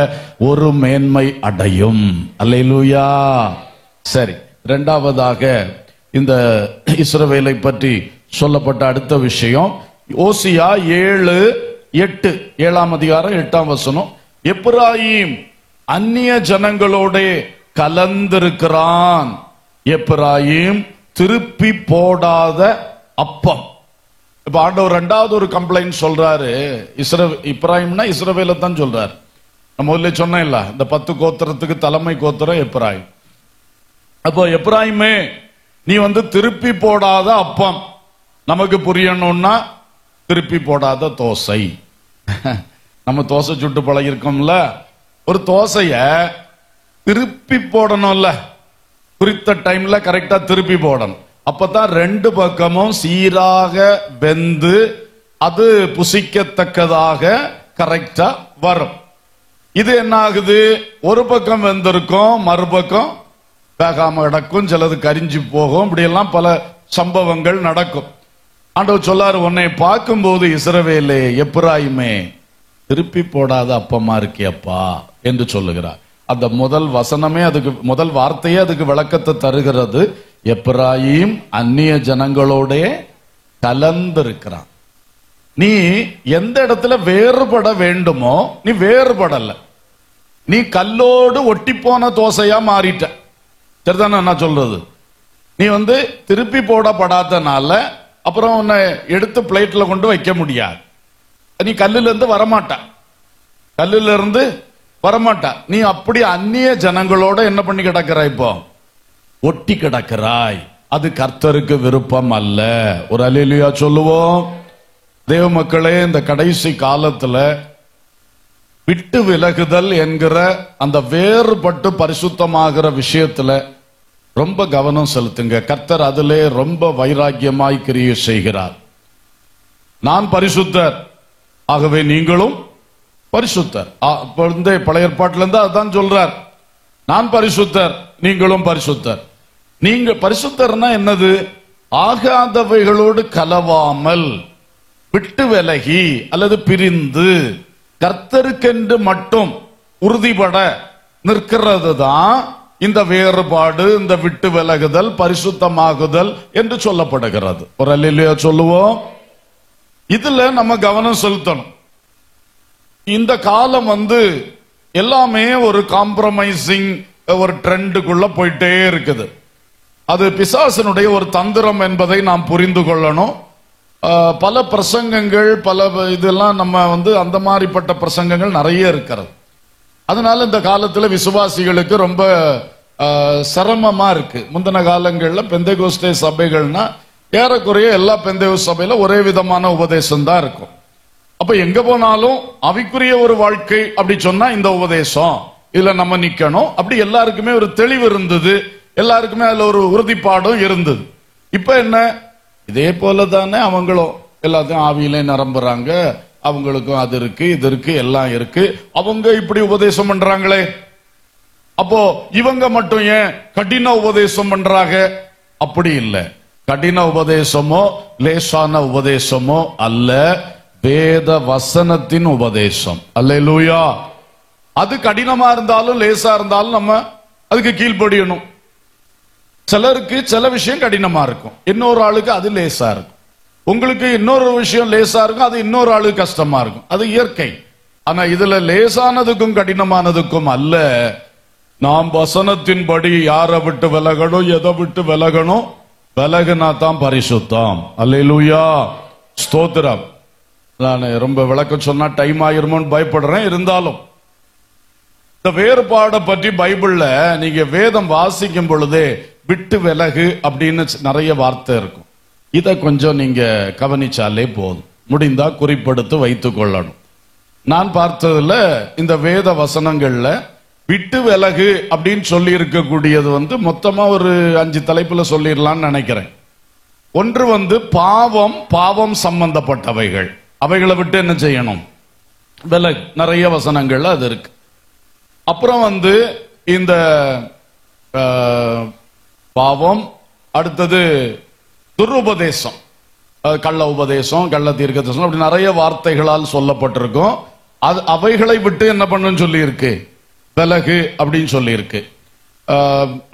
ஒரு மேன்மை அடையும். அல்லேலூயா. சரி, இரண்டாவதாக இந்த இஸ்ரவேலை பற்றி சொல்லப்பட்ட அடுத்த விஷயம் ஓசியா 7:8, 7ஆம் அதிகாரம் 8ஆம் வசனம். எப்பிராயீம் அந்நிய ஜனங்களோட கலந்திருக்கிறான், எப்பிராயீம் திருப்பி போடாத அப்பம். இப்ப ஆண்டவர் இரண்டாவது ஒரு கம்ப்ளைண்ட் சொல்றாரு. இப்ராஹிம்னா இஸ்ரவேலை தான் சொல்றாரு. நம்ம முதல்ல சொன்னேன் இல்ல, இந்த 10 கோத்திரத்துக்கு தலைமை கோத்திரம் எப்பிராயீம். அப்போ எப்பிராயீமே, நீ திருப்பி போடாத அப்பம். நமக்கு புரியணும்னா திருப்பி போடாத தோசை. நம்ம தோசை சுட்டு பழகிருக்கோம்ல, ஒரு தோசைய திருப்பி போடணும்ல, குறித்த டைம்ல கரெக்டா திருப்பி போடணும். அப்பதான் 2 பக்கமும் சீராக வெந்து அது புசிக்கத்தக்கதாக கரெக்டா வரும். இது என்ன ஆகுது? ஒரு பக்கம் வெந்திருக்கும், மறுபக்கம் வேகாம கிடக்கும், சிலது கரிஞ்சு போகும். இப்படி எல்லாம் பல சம்பவங்கள் நடக்கும். ஆண்டவர் சொல்லாரு, உன்னை பார்க்கும்போது இஸ்ரவேலே, எப்பிராயீமே, திருப்பி போடாத அப்பமா இருக்கியப்பா என்று சொல்லுகிறார். அந்த முதல் வசனமே, அதுக்கு முதல் வார்த்தையே அதுக்கு விளக்கத்தை தருகிறது. எப்பிராயீம் அந்நிய ஜனங்களோட கலந்திருக்கிறான். நீ எந்த இடத்துல வேறுபட வேண்டுமோ நீ வேறுபடல, நீ கல்லோடு ஒட்டி போன தோசையா மாறிட்ட. சரிதானே நான் சொல்றது? நீ திருப்பி போடப்படாதனால அப்புறம் உன்னை எடுத்து பிளேட்ல கொண்டு வைக்க முடியாது. நீ கல்லுல இருந்து வரமாட்ட, கல்லுல இருந்து வரமாட்டா. நீ அப்படி அந்நிய ஜனங்களோட என்ன பண்ணி கிடக்கிறாய்? இப்போ ஒட்டி கிடக்கிறாய். அது கர்த்தருக்கு விருப்பம் அல்ல. ஒரு அல்லேலூயா சொல்லுவோம். தேவ மக்களே, இந்த கடைசி காலத்துல விட்டு விலகுதல் என்கிற அந்த வேறுபட்டு பரிசுத்தமாகிற விஷயத்துல ரொம்ப கவனம் செலுத்துங்க. கர்த்தர் அதிலே ரொம்ப வைராக்கியமாய் கிரியை செய்கிறார். நான் பரிசுத்தர், ஆகவே நீங்களும் பரிசுத்தர். பழைய ஏற்பாட்டில இருந்து அதான் சொல்றார். நான் பரிசுத்தர், நீங்களும் பரிசுத்தர். நீங்க பரிசுத்தர்னா என்னது? ஆகாதவைகளோடு கலவாமல், விட்டு விலகி அல்லது பிரிந்து கர்த்தருக்கென்று மட்டும் உறுதிபட நிற்கிறது தான் இந்த வேறுபாடு, இந்த விட்டு விலகுதல், பரிசுத்தமாகுதல் என்று சொல்லப்படுகிறது. ஒரு அல்லேலூயா சொல்லுவோம். இதுல நம்ம கவனம் செலுத்தணும். இந்த காலம் எல்லாமே ஒரு காம்ப்ரமைசிங், ஒரு ட்ரெண்டுக்குள்ள போயிட்டே இருக்குது. அது பிசாசனுடைய ஒரு தந்திரம் என்பதை நாம் புரிந்து கொள்ளணும். பல பிரசங்கங்கள், பல இதெல்லாம் நம்ம அந்த மாதிரிப்பட்ட பிரசங்கங்கள் நிறைய இருக்கிறது. அதனால இந்த காலத்துல விசுவாசிகளுக்கு ரொம்ப சிரமமா இருக்கு. முந்தின காலங்கள்ல பெந்தேகோஸ்தே சபைகள்னா ஏறக்குறைய எல்லா பெந்தேகோஸ்தே சபையில ஒரே விதமான உபதேசம் தான் இருக்கும். அப்ப எங்க போனாலும் அவைக்குரிய ஒரு வாழ்க்கை அப்படி சொன்னா இந்த உபதேசம், இதுல நம்ம நிக்கணும், அப்படி எல்லாருக்குமே ஒரு தெளிவு இருந்தது, எல்லாருக்குமே அதுல ஒரு உறுதிப்பாடும் இருந்தது. இப்ப என்ன? இதே போல தானே அவங்களும் எல்லாத்தையும் ஆவியிலே நிரம்புறாங்க. அவங்களுக்கும் அது இருக்கு, இது இருக்கு, எல்லாம் இருக்கு. அவங்க இப்படி உபதேசம் பண்றாங்களே, அப்போ இவங்க மட்டும் ஏன் கடின உபதேசம் பண்றாங்க? அப்படி இல்லை. கடின உபதேசமோ லேசான உபதேசமோ அல்ல, வேத வசனத்தின் உபதேசம். அல்லேலூயா. அது கடினமா இருந்தாலும் லேசா இருந்தாலும் நம்ம அதுக்கு கீழ்ப்படியணும். சிலருக்கு சில விஷயம் கடினமா இருக்கும், இன்னொரு ஆளுக்கு அது லேசா இருக்கும். உங்களுக்கு இன்னொரு விஷயம் லேசா இருக்கும், அது இன்னொரு ஆளுக்கு கஷ்டமா இருக்கும். அது இயற்கை. ஆனா இதுல லேசானதுக்கும் கடினமானதுக்கும் அல்ல. நாம் வசனத்தின்படி யாரை விட்டு விலகணும், எதை விட்டு விலகணும், விலகுனா தான் பரிசுத்தம். அல்லேலூயா, ஸ்தோத்திரம். நான் ரொம்ப விளக்கம் சொன்னா டைம் ஆயிருமோன்னு பயப்படுறேன். இருந்தாலும் இந்த வேறுபாடை பற்றி பைபிள்ல நீங்க வேதம் வாசிக்கும் பொழுதே விட்டு விலகு அப்படின்னு நிறைய வார்த்தை இருக்கும். இதை கொஞ்சம் நீங்க கவனிச்சாலே போதும். முடிந்தா குறிப்பெடுத்து வைத்துக் கொள்ளணும். நான் பார்த்ததுல இந்த வேத வசனங்கள்ல விட்டு விலகு அப்படின்னு சொல்லி இருக்கக்கூடியது மொத்தமா ஒரு 5 தலைப்புல சொல்லிடலாம்னு நினைக்கிறேன். ஒன்று பாவம் சம்பந்தப்பட்டவைகள், அவைகளை விட்டு என்ன செய்யணும், விலகு. நிறைய வசனங்கள்ல அது இருக்கு. அப்புறம் இந்த பாவம், அடுத்தது துருபதேசம், கள்ள உபதேசம், கள்ள தீர்க்கதரிசனம், அப்படி நிறைய வார்த்தைகளால் சொல்லப்பட்டிருக்கும். அது அவைகளை விட்டு என்ன பண்ணுன்னு சொல்லி இருக்கு, விலகு அப்படின்னு சொல்லி இருக்கு.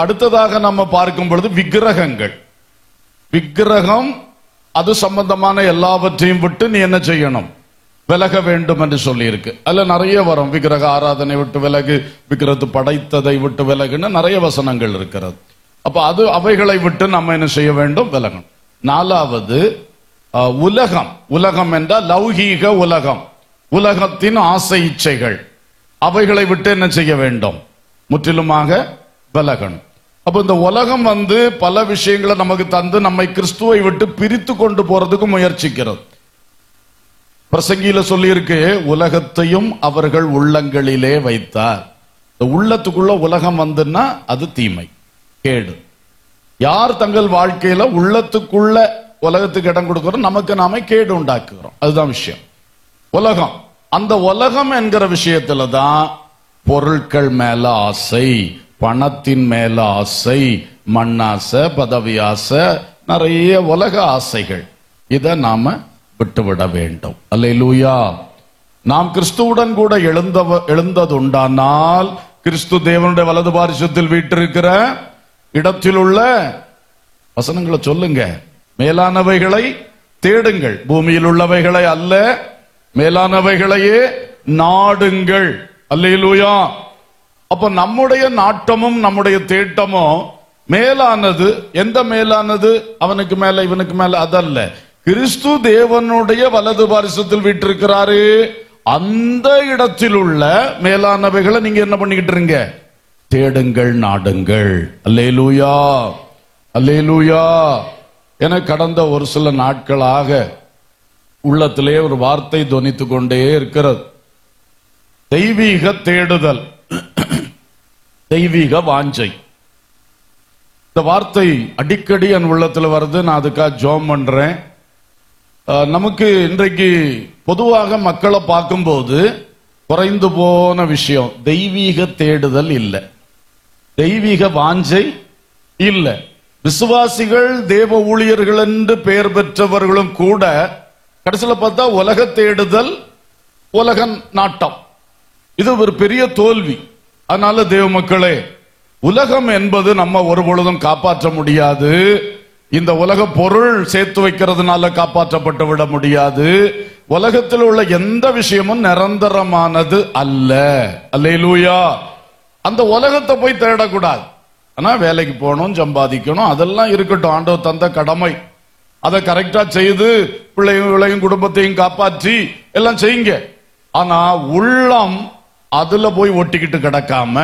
அடுத்ததாக நம்ம பார்க்கும் பொழுது விக்கிரகம் அது சம்பந்தமான எல்லாவற்றையும் விட்டு நீ என்ன செய்யணும், விலக வேண்டும் என்று சொல்லி இருக்கு. அதுல நிறைய வரும், விக்கிரக ஆராதனை விட்டு விலகு, விக்கிரத்து படைத்ததை விட்டு விலகுன்னு நிறைய வசனங்கள் இருக்கிறது. அப்ப அது அவைகளை விட்டு நம்ம என்ன செய்ய வேண்டும், விலகணும். 4வது உலகம் என்றால் லௌகீக உலகம், உலகத்தின் ஆசை இச்சைகள், அவைகளை விட்டு என்ன செய்ய வேண்டும், முற்றிலுமாக விலகணும். அப்ப இந்த உலகம் பல விஷயங்களை நமக்கு தந்து நம்மை கிறிஸ்துவை விட்டு பிரித்து கொண்டு போறதுக்கு முயற்சிக்கிறது. பிரசங்கியில சொல்லி இருக்கு, உலகத்தையும் அவர்கள் உள்ளங்களிலே வைத்தார். இந்த உள்ளத்துக்குள்ள உலகம் அது தீமை, கேடு. யார் தங்கள் வாழ்க்கையில உள்ளத்துக்குள்ள உலகத்துக்கு இடம் கொடுக்கிறோம், நமக்கு நாமே கேடு உண்டாக்குகிறோம். அதுதான் விஷயம். உலகம், அந்த உலகம் என்கிற விஷயத்துல தான் பொருட்கள் மேல ஆசை, பணத்தின் மேல ஆசை, மண்ணாசை, பதவி ஆசை, நிறைய உலக ஆசைகள். இதை நாம விட்டுவிட வேண்டும். அல்லேலூயா. நாம் கிறிஸ்துவுடன் கூட எழுந்ததுண்டானால், கிறிஸ்து தேவனுடைய வலது பாரிசத்தில் வீற்றிருக்கிற இடத்தில் உள்ள வசனங்களை சொல்லுங்க, மேலானவைகளை தேடுங்கள், பூமியில் உள்ளவைகளை அல்ல, மேலானவைகளையே நாடுங்கள். அல்லேலூயா. அப்ப நம்முடைய நாட்டமும் நம்முடைய தேட்டமும் மேலானது. எந்த மேலானது? அவனுக்கு மேல இவனுக்கு மேல அதல்ல, கிறிஸ்து தேவனுடைய வலது பாரிசத்தில் வீற்றிருக்கிறாரு, அந்த இடத்தில் உள்ள மேலானவைகளை நீங்க என்ன பண்ணிக்கிட்டு இருங்க, தேடுங்கள், நாடுங்கள். அல்லேலூயா, அல்லேலூயா. என கடந்த ஒரு சில நாட்களாக உள்ளத்திலே ஒரு வார்த்தை தொனித்துக் கொண்டே இருக்கிறது, தெய்வீக தேடுதல், தெய்வீக வாஞ்சை. இந்த வார்த்தை அடிக்கடி என் உள்ளத்தில் வருது. நான் அதுக்காக ஜெபம் பண்றேன். நமக்கு இன்றைக்கு பொதுவாக மக்களை பார்க்கும்போது குறைந்து போன விஷயம் தெய்வீக தேடுதல் இல்லை, தெய்வீக வாஞ்சை இல்லை. விசுவாசிகள், தேவ ஊழியர்கள் என்று பெயர் பெற்றவர்களும் கூட கடைசியில் பார்த்தா உலக தேடுதல், உலக நாட்டம், இது ஒரு பெரிய தோல்வி. அதனால தேவ மக்களே, உலகம் என்பது நம்ம ஒரு பொழுதும் காப்பாற்ற முடியாது. இந்த உலக பொருள் சேர்த்து வைக்கிறதுனால காப்பாற்றப்பட்டு விட முடியாது. உலகத்தில் உள்ள எந்த விஷயமும் நிரந்தரமானது அல்ல. அல்லேலூயா. அந்த உலகத்தை போய் தேடக்கூடாது. ஆனா வேலைக்கு போகணும், சம்பாதிக்கணும், அதெல்லாம் இருக்கட்டும், ஆண்டவர் தந்த கடமை. அதை கரெக்டா செய்து பிள்ளைகளையும் குடும்பத்தையும் காப்பாற்றி எல்லாம் செய்யுங்க. ஆனா உள்ளம் அதுல போய் ஒட்டிக்கிட்டு கிடக்காம,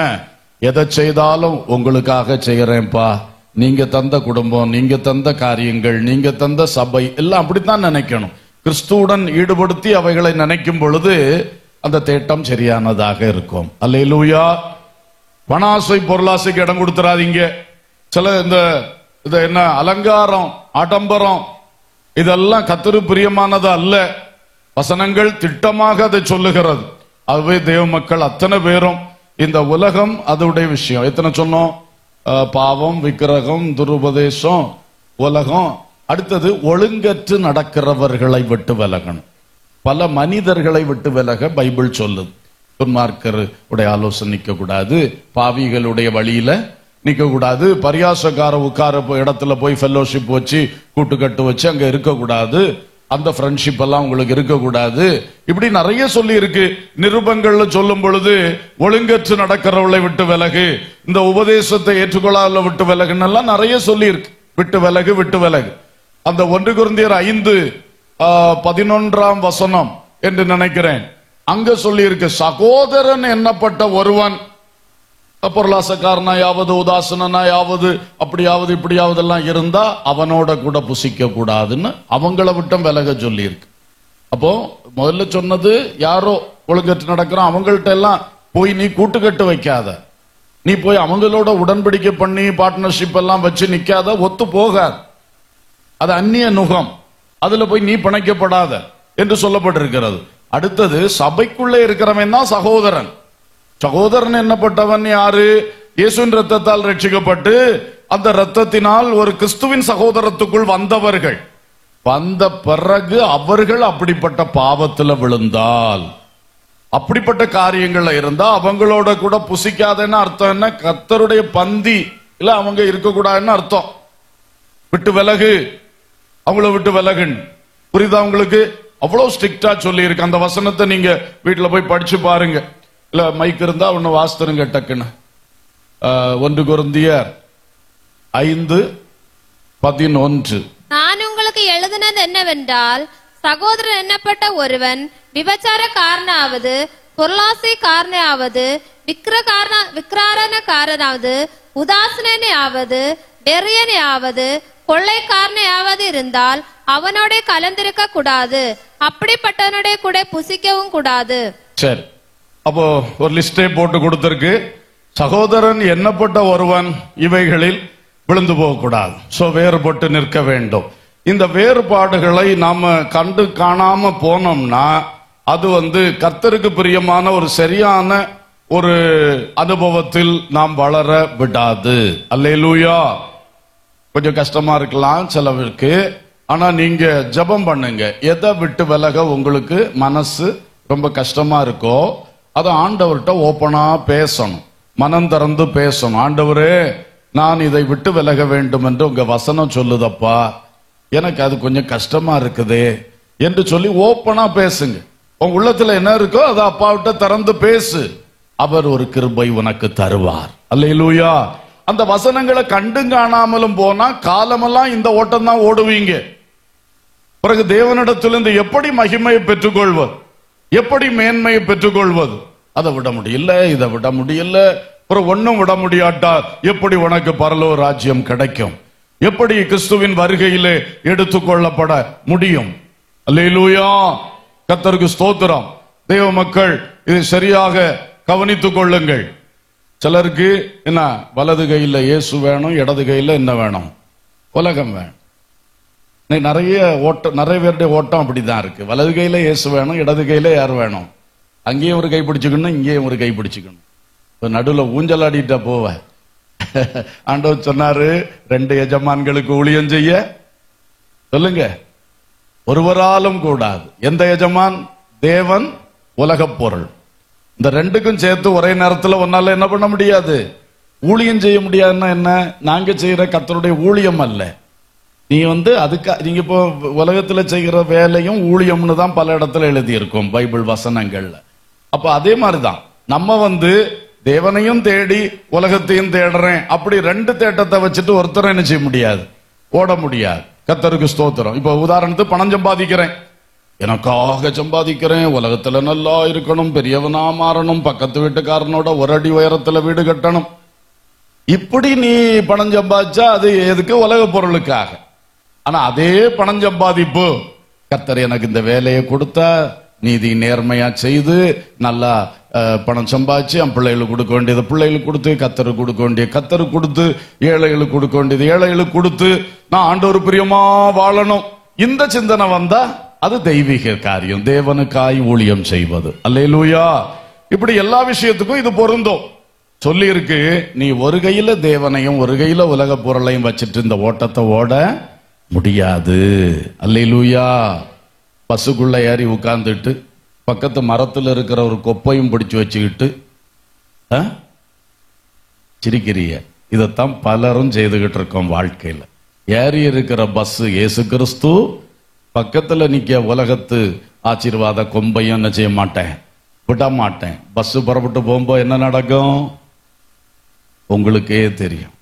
எதை செய்தாலும் உங்களுக்காக செய்யறேன்ப்பா, நீங்க தந்த குடும்பம், நீங்க தந்த காரியங்கள், நீங்க தந்த சபை, எல்லாம் அப்படித்தான் நினைக்கணும். கிறிஸ்துவுடன் ஈடுபடுத்தி அவைகளை நினைக்கும் பொழுது அந்த தேட்டம் சரியானதாக இருக்கும். அல்லேலூயா. பணாசை பொருளாசைக்கு இடம் கொடுத்துறாதீங்க. சில இந்த என்ன அலங்காரம், ஆடம்பரம், இதெல்லாம் கர்த்தரு பிரியமானது அல்ல. வசனங்கள் திட்டமாக அதை சொல்லுகிறது. அதுவே தேவ மக்கள் அத்தனை பேரும் இந்த உலகம் அதோடைய விஷயம். எத்தனை சொன்னோம்? பாவம், விக்கிரகம், துருபதேசம், உலகம். அடுத்தது ஒழுங்கற்று நடக்கிறவர்களை விட்டு விலகணும். பல மனிதர்களை விட்டு விலக பைபிள் சொல்லுது. துன்மார்க்கர் உடைய ஆலோசனை நிற்க கூடாது, பாவிகளுடைய வழியில நிற்க கூடாது, பரியாசக்கார உட்கார இடத்துல போய் ஃபெல்லோஷிப் வச்சு கூட்டுக்கட்டு வச்சு அங்க இருக்கக்கூடாது, அந்த ஃப்ரெண்ட்ஷிப் எல்லாம் உங்களுக்கு இருக்கக்கூடாது. இப்படி நிறைய சொல்லி இருக்கு. நிருபங்கள்ல சொல்லும் பொழுது ஒழுங்கற்று நடக்கிறவளை விட்டு விலகு, இந்த உபதேசத்தை ஏற்றுக்கொள்ளாத விட்டு விலகுன்னு எல்லாம் நிறைய சொல்லி இருக்கு. விட்டு விலகு, விட்டு விலகு. அந்த 1 கொரிந்தியர் 5:11 என்று நினைக்கிறேன், அங்க சொல்லி இருக்கு, சகோதரன் எண்ணப்பட்ட ஒருவன் பொருளாசக்காரனாயாவது, உதாசனாயாவது, அப்படியாவது இப்படியாவது எல்லாம் இருந்தா அவனோட கூட புசிக்க கூடாதுன்னு அவங்கள விட்டும் விலக சொல்லி இருக்கு. அப்போ முதல்ல சொன்னது யாரோ ஒழுங்கற்று நடக்கிறோம் அவங்கள்ட்ட எல்லாம் போய் நீ கூட்டுக்கட்டு வைக்காத. நீ போய் அவங்களோட உடன்படிக்கை பண்ணி பார்ட்னர்ஷிப் எல்லாம் வச்சு நிக்காத, ஒத்து போகாது. அது அந்நிய நுகம், அதுல போய் நீ பிணைக்கப்படாத என்று சொல்லப்பட்டிருக்கிறது. அடுத்தது, சபைக்குள்ளே இருக்கிறவன் தான் சகோதரன். சகோதரன் என்னப்பட்டவன் யாரு? இயேசுவின் ரத்தத்தால் ரட்சிக்கப்பட்டு அந்த ரத்தத்தினால் ஒரு கிறிஸ்துவின் சகோதரத்துக்குள் வந்தவர்கள். வந்த பிறகு அவர்கள் அப்படிப்பட்ட பாவத்தில் விழுந்தால், அப்படிப்பட்ட காரியங்கள்ல இருந்தா அவங்களோட கூட புசிக்காதன்னு அர்த்தம் என்ன? கர்த்தருடைய பந்தி இல்ல அவங்க இருக்கக்கூடாதுன்னு அர்த்தம். விட்டு விலகு, அவங்கள விட்டு விலகுன்னு. புரியுதா உங்களுக்கு? அவ்வளவு ஸ்ட்ரிக்டா சொல்லி இருக்கு. அந்த வசனத்தை நீங்க வீட்டுல போய் படிச்சு பாருங்க. இல்ல மைக் இருந்தா ஒன்னு வாசித்துருங்க டக்குன்னு. 1 கொரிந்தியர் 5:11. நான் உங்களுக்கு எழுதினது என்னவென்றால், சகோதரன் எண்ணப்பட்ட ஒருவன் விபச்சாரக்காரனாவது, பொருளாசைக்காரனாவது, விக்கிராரணக்காரனாவது, உதாசீனாவது, வெறியனாவது, கொள்ளைக்காரனாவது இருந்தால் அவனோட கலந்திருக்க கூடாது, அப்படிப்பட்டவனோட கூட புசிக்கவும் கூடாது. சரி, அப்போ ஒரு லிஸ்டே போட்டு கொடுத்திருக்கு. சகோதரன் எண்ணப்பட்ட ஒருவன் இவைகளில் விழுந்து போகக்கூடாது. சோ வேறுபட்டு நிற்க வேண்டும். இந்த வேறுபாடுகளை நாம கண்டு காணாம போனோம்னா அது கர்த்தருக்கு பிரியமான ஒரு சரியான ஒரு அனுபவத்தில் நாம் வளர விடாது. அல்லேலூயா. கொஞ்சம் கஷ்டமா இருக்கலாம் சிலருக்கு. ஆனா நீங்க ஜெபம் பண்ணுங்க. எதை விட்டு விலக உங்களுக்கு மனசு ரொம்ப கஷ்டமா இருக்கோ அதை ஆண்டவர்கிட்ட ஓப்பனா பேசணும், மனம் திறந்து பேசணும். ஆண்டவரே, நான் இதை விட்டு விலக வேண்டும் என்று உங்க வசனம் சொல்லுதப்பா, எனக்கு அது கொஞ்சம் கஷ்டமா இருக்குதே என்று சொல்லி ஓப்பனா பேசுங்க. உங்க உள்ளத்துல என்ன இருக்கோ அதை அப்பாவிட்ட திறந்து பேசு. அவர் ஒரு கிருபை உனக்கு தருவார். அல்லேலூயா. அந்த வசனங்களை கண்டும் காணாமலும் போனா காலமெல்லாம் இந்த ஓட்டம் தான் ஓடுவீங்க. பிறகு தேவனிடத்திலிருந்து எப்படி மகிமையை பெற்றுக்கொள்வது, எப்படி மேன்மையை பெற்றுக்கொள்வது? அதை விட முடியல, இதை விட முடியல, அப்புறம் ஒன்னும் விட முடியாட்டா எப்படி உனக்கு பரலோக ராஜ்யம் கிடைக்கும்? எப்படி கிறிஸ்துவின் வருகையிலே எடுத்துக்கொள்ளப்பட முடியும்? அல்லேலூயா. கர்த்தருக்கு ஸ்தோத்திரம். தேவ மக்கள் இதை சரியாக கவனித்துக் கொள்ளுங்கள். சிலருக்கு என்ன, வலது கையில இயேசு வேணும், இடது கையில என்ன வேணும்? உலகம் வேணும். நிறைய பேருடைய ஓட்டம் அப்படிதான் இருக்கு. வலது கையில இயேசு வேணும், இடது கையில யார் வேணும்? அங்கேயும் ஒரு கை பிடிச்சுக்கணும், இங்கேயும் ஒரு கை பிடிச்சுக்கணும். நடுவில் ஊஞ்சல் ஆடிட்டா போவ. ஆண்டவர் சொன்னாரு, 2 எஜமான்களுக்கு ஊழியம் செய்ய சொல்லுங்க, ஒருவராலும் கூடாது. எந்த எஜமான்? தேவன், உலக பொருள். இந்த ரெண்டுக்கும் சேர்த்து ஒரே நேரத்தில் ஒன்னால என்ன பண்ண முடியாது? ஊழியம் செய்ய முடியாதுன்னா என்ன? நாங்க செய்யற கர்த்தருடைய ஊழியம் அல்ல. நீ அதுக்கு நீங்க இப்போ உலகத்துல செய்கிற வேலையும் ஊழியம்னு தான் பல இடத்துல எழுதி இருக்கும் பைபிள் வசனங்கள்ல. அப்ப அதே மாதிரிதான் நம்ம தேவனையும் தேடி உலகத்தையும் தேடுறேன், அப்படி 2 தேட்டத்தை வச்சுட்டு ஒருத்தர் என்ன செய்ய முடியாது, ஓட முடியாது. கர்த்தருக்கு ஸ்தோத்திரம். இப்ப உதாரணத்துக்கு பணம் சம்பாதிக்கிறேன், எனக்காக சம்பாதிக்கிறேன், உலகத்துல நல்லா இருக்கணும், பெரியவனா மாறணும், பக்கத்து வீட்டுக்காரனோட 1 அடி உயரத்துல வீடு கட்டணும். இப்படி நீ பணம் சம்பாதிச்சா அது எதுக்கு? உலக பொருளுக்காக. ஆனா அதே பணம் சம்பாதிப்பு, கர்த்தர் எனக்கு இந்த வேலையை கொடுத்தா, நீதி நேர்மையா செய்து நல்லா பணம் சம்பாதிச்சு என் பிள்ளைகளுக்கு கொடுக்க வேண்டியது பிள்ளைகளுக்கு கொடுத்து, கர்த்தருக்கு கொடுக்க வேண்டிய கர்த்தருக்கு கொடுத்து, ஏழைகளுக்கு கொடுக்க வேண்டியது ஏழைகளுக்கு கொடுத்து, நான் ஆண்டவர் பிரியமா வாழணும். இந்த சிந்தனை வந்தா அது தெய்வீக காரியம், தேவனுக்காய் ஊழியம் செய்வது. அல்லேலூயா. இப்படி எல்லா விஷயத்துக்கும் இது பொருந்தும். சொல்லி இருக்கு, நீ ஒரு கையில தேவனையும் ஒரு கையில உலக பொருளையும் வச்சுட்டு இந்த ஓட்டத்தை ஓட முடியாது. அல்லேலூயா. பஸ்ஸுக்குள்ள ஏறி உட்கார்ந்துட்டு பக்கத்து மரத்தில் இருக்கிற ஒரு கொப்பையும் பிடிச்சு வச்சுக்கிட்டு சிரிக்கிறிய. இதைத்தான் பலரும் செய்துகிட்டு இருக்கோம் வாழ்க்கையில. ஏறி இருக்கிற பஸ் இயேசு கிறிஸ்து, பக்கத்துல நிக்க உலகத்து ஆசீர்வாத கொம்பையும் என்ன செய்ய மாட்டேன், விட மாட்டேன். பஸ் புறப்பட்டு போகும்போது என்ன நடக்கும் உங்களுக்கே தெரியும்.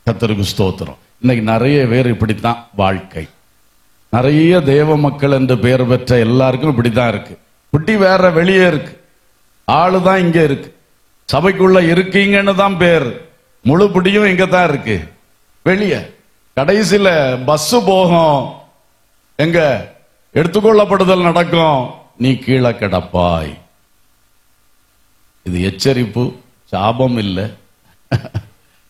கர்த்தருக்கு ஸ்தோத்திரம். இன்னைக்கு நிறைய பேர் இப்படித்தான் வாழ்க்கை. நிறைய தேவ மக்கள் என்று பெயர் பெற்ற எல்லாருக்கும் இப்படித்தான் இருக்கு. குட்டி வேற வெளியே இருக்கு, ஆளுதான் இங்க இருக்கு. சபைக்குள்ள இருக்கீங்கன்னு தான் பேர், முழு பிடியும் இங்க தான் இருக்கு வெளியே. கடைசியில பஸ் போகும், எங்க எடுத்துக்கொள்ளப்படுதல் நடக்கும், நீ கீழே கிடப்பாய். இது எச்சரிப்பு, சாபம் இல்லை.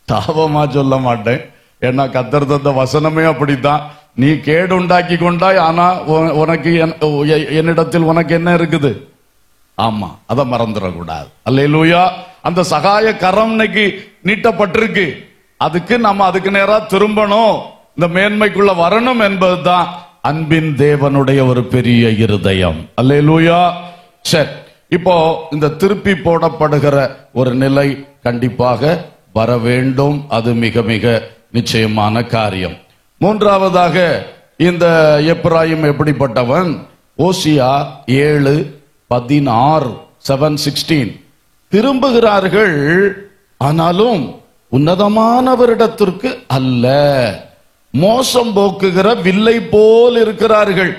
சாபமா சொல்ல மாட்டேன். ஏன்னா கர்த்தர் தந்த வசனமே அப்படித்தான். நீ கேடு உண்டாக்கி கொண்டாய், ஆனா உனக்கு என்னிடத்தில் உனக்கு என்ன இருக்குது? ஆமா, அதை மறந்துடக்கூடாது. அல்லேலூயா. அந்த சகாய கரம் இன்னைக்கு நீட்டப்பட்டிருக்கு. அதுக்கு நேரா திரும்பணும், இந்த மேன்மைக்குள்ள வரணும் என்பதுதான் அன்பின் தேவனுடைய ஒரு பெரிய இருதயம். அல்லேலூயா. சரி, இப்போ இந்த திருப்பி போடப்படுகிற ஒரு நிலை கண்டிப்பாக வர வேண்டும். அது மிக மிக நிச்சயமான காரியம். மூன்றாவதாக இந்த எப்ராயிம் எப்படிப்பட்டவன்? ஓசியா 7:16 7:16 திரும்புகிறார்கள், ஆனாலும் உன்னதமானவரிடத்திற்கு அல்ல, மோசம் போக்குகிற வில்லை போல் இருக்கிறார்கள்.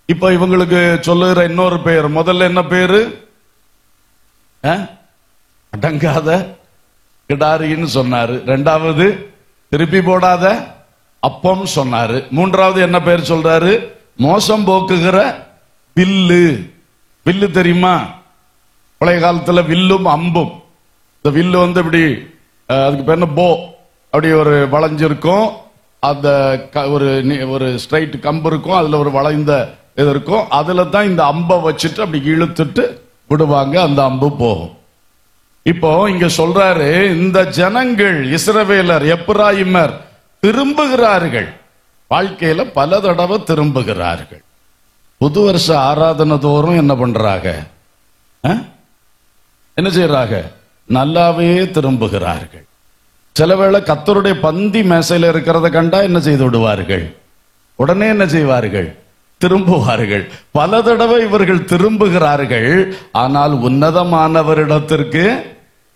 இப்ப இவங்களுக்கு சொல்லுகிற இன்னொரு பெயர், முதல்ல என்ன பேரு? அடங்காத கிடாரின்னு சொன்னாரு. ரெண்டாவது திருப்பி போடாத அப்பம் சொன்னாரு. மூன்றாவது என்ன பேர் சொல்றாரு? மோசம் போக்குகிற வில்லு. வில்லு தெரியுமா? பழைய காலத்துல வில்லும் அம்பும். இந்த வில்லு இப்படி, அதுக்கு பேர் என்ன, போ, அப்படி ஒரு வளைஞ்சிருக்கும். அந்த ஒரு ஸ்ட்ரைட் கம்பு இருக்கும், அதுல ஒரு வளைந்த இது இருக்கும். அதுல தான் இந்த அம்பை வச்சுட்டு அப்படி இழுத்துட்டு விடுவாங்க, அந்த அம்பு போகும். இப்போ இங்க சொல்றாரு, இந்த ஜனங்கள் இஸ்ரவேலர் எப்ராயிமர் திரும்புகிறார்கள், வாழ்க்கையில பல தடவை திரும்புகிறார்கள். புது வருஷ ஆராதனை தோறும் என்ன பண்றாங்க? என்ன செய்யறாங்க? நல்லாவே திரும்புகிறார்கள். சில வேளை கர்த்தருடைய பந்தி மேசையில இருக்கிறத கண்டா என்ன செய்து விடுவார்கள்? உடனே என்ன செய்வார்கள்? திரும்புவார்கள். பல தடவை இவர்கள் திரும்புகிறார்கள், ஆனால் உன்னதமானவரிடத்திற்கு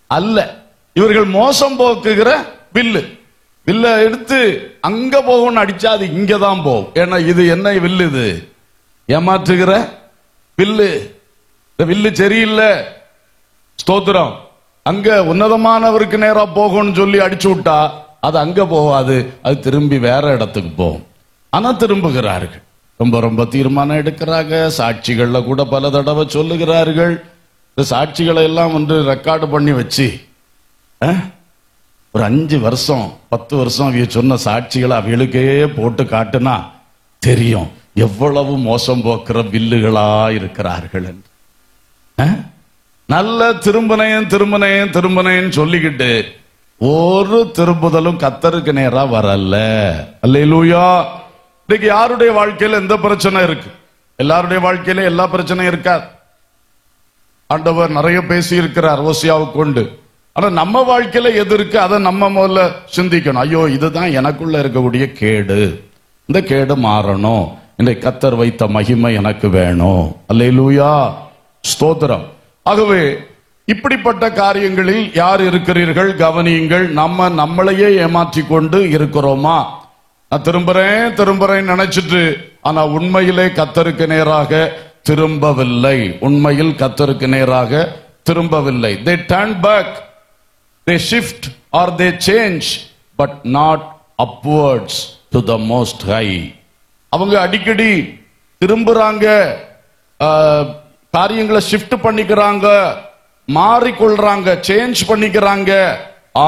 அல்ல. இவர்கள் மோசம் போக்குகிற வில்லு. வில்ல எடுத்து அங்க போகணும்னு அடிச்சா அது இங்கதான் போகும். ஏன்னா இது என்ன வில்லு? இது ஏமாற்றுகிற வில்லு. இந்த வில்லு சரியில்லை. ஸ்தோத்திரம். அங்க உன்னதமானவருக்கு நேரா போகணும்னு சொல்லி அடிச்சு விட்டா அது அங்க போகாது, அது திரும்பி வேற இடத்துக்கு போகும். ஆனா திரும்புகிறார்கள். ரொம்ப ரொம்ப தீர்மானம் எடுக்கிறாங்க. சாட்சிகள்ல கூட பல தடவை சொல்லுகிறார்கள். இந்த சாட்சிகளை எல்லாம் ரெக்கார்டு பண்ணி வச்சு ஒரு 5 வருஷம் 10 வருஷம் அவங்க சொன்ன சாட்சிகளை அவளுக்கே போட்டு காட்டுனா தெரியும் எவ்வளவு மோசம் போக்குற வில்லுகளா இருக்கிறார்கள் என்று. நல்ல திரும்பனேன்னு சொல்லிக்கிட்டு ஒரு திரும்புதலும் கர்த்தருக்கு நேரா வரல. அல்லேலூயா. இன்னைக்கு யாருடைய வாழ்க்கையில எந்த பிரச்சனை இருக்கு? எல்லாருடைய வாழ்க்கையில எல்லா பிரச்சனையும் இருக்காது. ஆண்டவர் நிறைய பேசி இருக்கிறார் ஓசியாவை கொண்டு. ஆனா நம்ம வாழ்க்கையில எது இருக்கு அதை நம்ம முதல்ல சிந்திக்கணும். ஐயோ, இதுதான் எனக்குள்ள இருக்கக்கூடிய கேடு, இந்த கேடு மாறணும், இன்றைக்கு கர்த்தர் வைத்த மகிமை எனக்கு வேணும். அல்லேலூயா. ஸ்தோத்திரம். ஆகவே இப்படிப்பட்ட காரியங்களில் யார் இருக்கிறீர்கள்? கவனியுங்கள். நம்மளையே ஏமாற்றி கொண்டு இருக்கிறோமா? நான் திரும்புறேன் நினைச்சிட்டு, ஆனா உண்மையிலே கர்த்தருக்கு நேராக திரும்பவில்லை. உண்மையில் கர்த்தருக்கு நேராக திரும்பவில்லை. They turn back, they shift or they change, but not upwards to the most high. அவங்க அடிக்கடி திரும்புறாங்க, காரியங்களை ஷிஃப்ட் பண்ணிக்கிறாங்க, மாறிக்கொள்றாங்க, சேஞ்ச் பண்ணிக்கிறாங்க.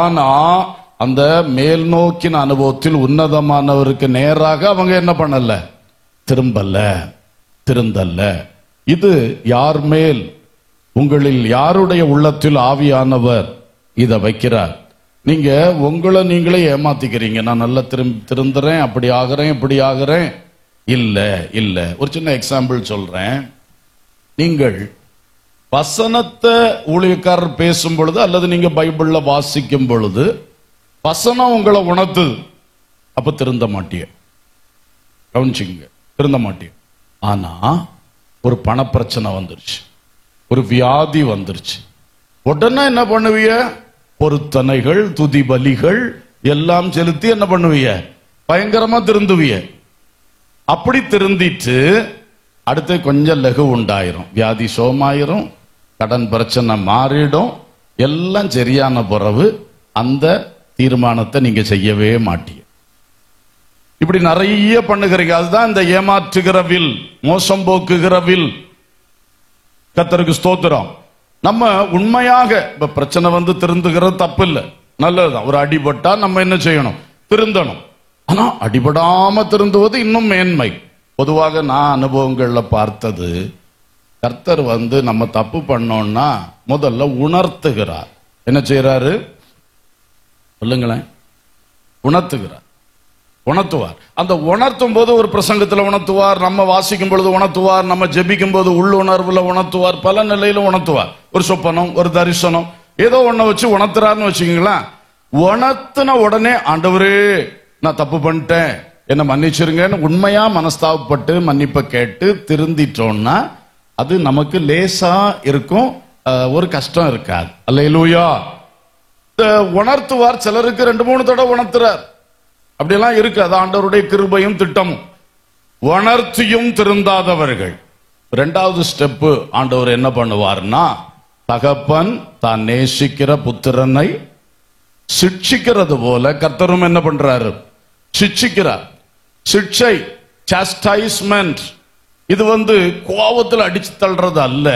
ஆனா அந்த மேல் நோக்கின அனுபவத்தில் உன்னதமானவருக்கு நேராக அவங்க என்ன பண்ணல? திருந்தல்ல. இது யார் மேல்? உங்களில் யாருடைய உள்ளத்தில் ஆவியானவர் இதை வைக்கிறார்? நீங்க உங்களை நீங்களே ஏமாத்திக்கிறீங்க. நான் நல்லா திருந்துறேன், அப்படி ஆகிறேன், இப்படி ஆகிறேன். இல்ல. ஒரு சின்ன எக்ஸாம்பிள் சொல்றேன். நீங்கள் வசனத்தை ஊழியக்காரர் பேசும் பொழுது அல்லது நீங்க பைபிள்ல வாசிக்கும் பொழுது வசனம் உங்களை உணர்த்து, அப்ப திருந்த மாட்டீங்க. கவனிச்சுங்க, திருந்த மாட்டீங்க. ஆனா ஒரு பணப்பிரச்சனை வந்துருச்சு, ஒரு வியாதி வந்துருச்சு, உடனே என்ன பண்ணுவீங்க? பொருத்தனைகள், துதி பலிகள் எல்லாம் செலுத்தி என்ன பண்ணுவீங்க? பயங்கரமா திருந்துவீங்க. அப்படி திருந்திட்டு அடுத்து கொஞ்சம் லகு உண்டாயிரும், வியாதி சோமாயிரும், கடன் பிரச்சனை மாறிடும். எல்லாம் சரியான பிறகு அந்த தீர்மானத்தை நீங்க செய்யவே மாட்டீங்க. இப்படி நிறைய பண்ணுகிறீங்க. அதுதான் இந்த ஏமாற்றுகிற வில், மோசம் போக்குகிற வில். கர்த்தருக்கு ஸ்தோத்திரம். நம்ம உண்மையாக இப்ப பிரச்சனை வந்து திருந்துகிறது தப்பு இல்லை, நல்லதுதான். ஒரு அடிபட்டா நம்ம என்ன செய்யணும்? திருந்தணும். ஆனா அடிபடாம திருந்துவது இன்னும் மேன்மை. பொதுவாக நான் அனுபவங்கள்ல பார்த்தது, கர்த்தர் வந்து நம்ம தப்பு பண்ணோம்னா முதல்ல உணர்த்துகிறார். என்ன செய்யறாரு சொல்லுங்களேன்? உணர்த்துவார். அந்த உணர்த்தும் போது ஒரு பிரசங்கத்துல உணர்த்துவார், நம்ம வாசிக்கும் பொழுது உணர்த்துவார், நம்ம ஜெபிக்கும் போது உள்ளுணர்வுல உணர்த்துவார், பல நிலையில உணர்த்துவார். ஒரு சொப்பனம், ஒரு தரிசனம், ஏதோ ஒன்ன வச்சு உணர்த்துறாருன்னு வச்சுக்கீங்களேன். உணர்த்தின உடனே ஆண்டவரே நான் தப்பு பண்ணிட்டேன், என்ன மன்னிச்சிருங்கன்னு உண்மையா மனஸ்தாபப்பட்டு மன்னிப்பை கேட்டு திருந்திட்டோம்னா அது நமக்கு லேசா இருக்கும், ஒரு கஷ்டம் இருக்காது. அல்லேலூயா. உணர்த்துவார். சிலருக்கு 2-3 தடவை உணர்த்துறார், அப்படியெல்லாம் இருக்கு. அது ஆண்டவருடைய கிருபையும் திட்டமும். உணர்த்தியும் திருந்தாதவர்கள், 2வது ஸ்டெப் ஆண்டவர் என்ன பண்ணுவார்னா, தகப்பன் தான் நேசிக்கிற புத்திரனை சிட்சிக்கிறது போல கர்த்தரும் என்ன பண்றாரு? சிட்சிக்கிறார். சிட்சை, சாஸ்டைஸ்மெண்ட், இது வந்து கோபத்தில் அடிச்சு தள்ளுறது அல்ல.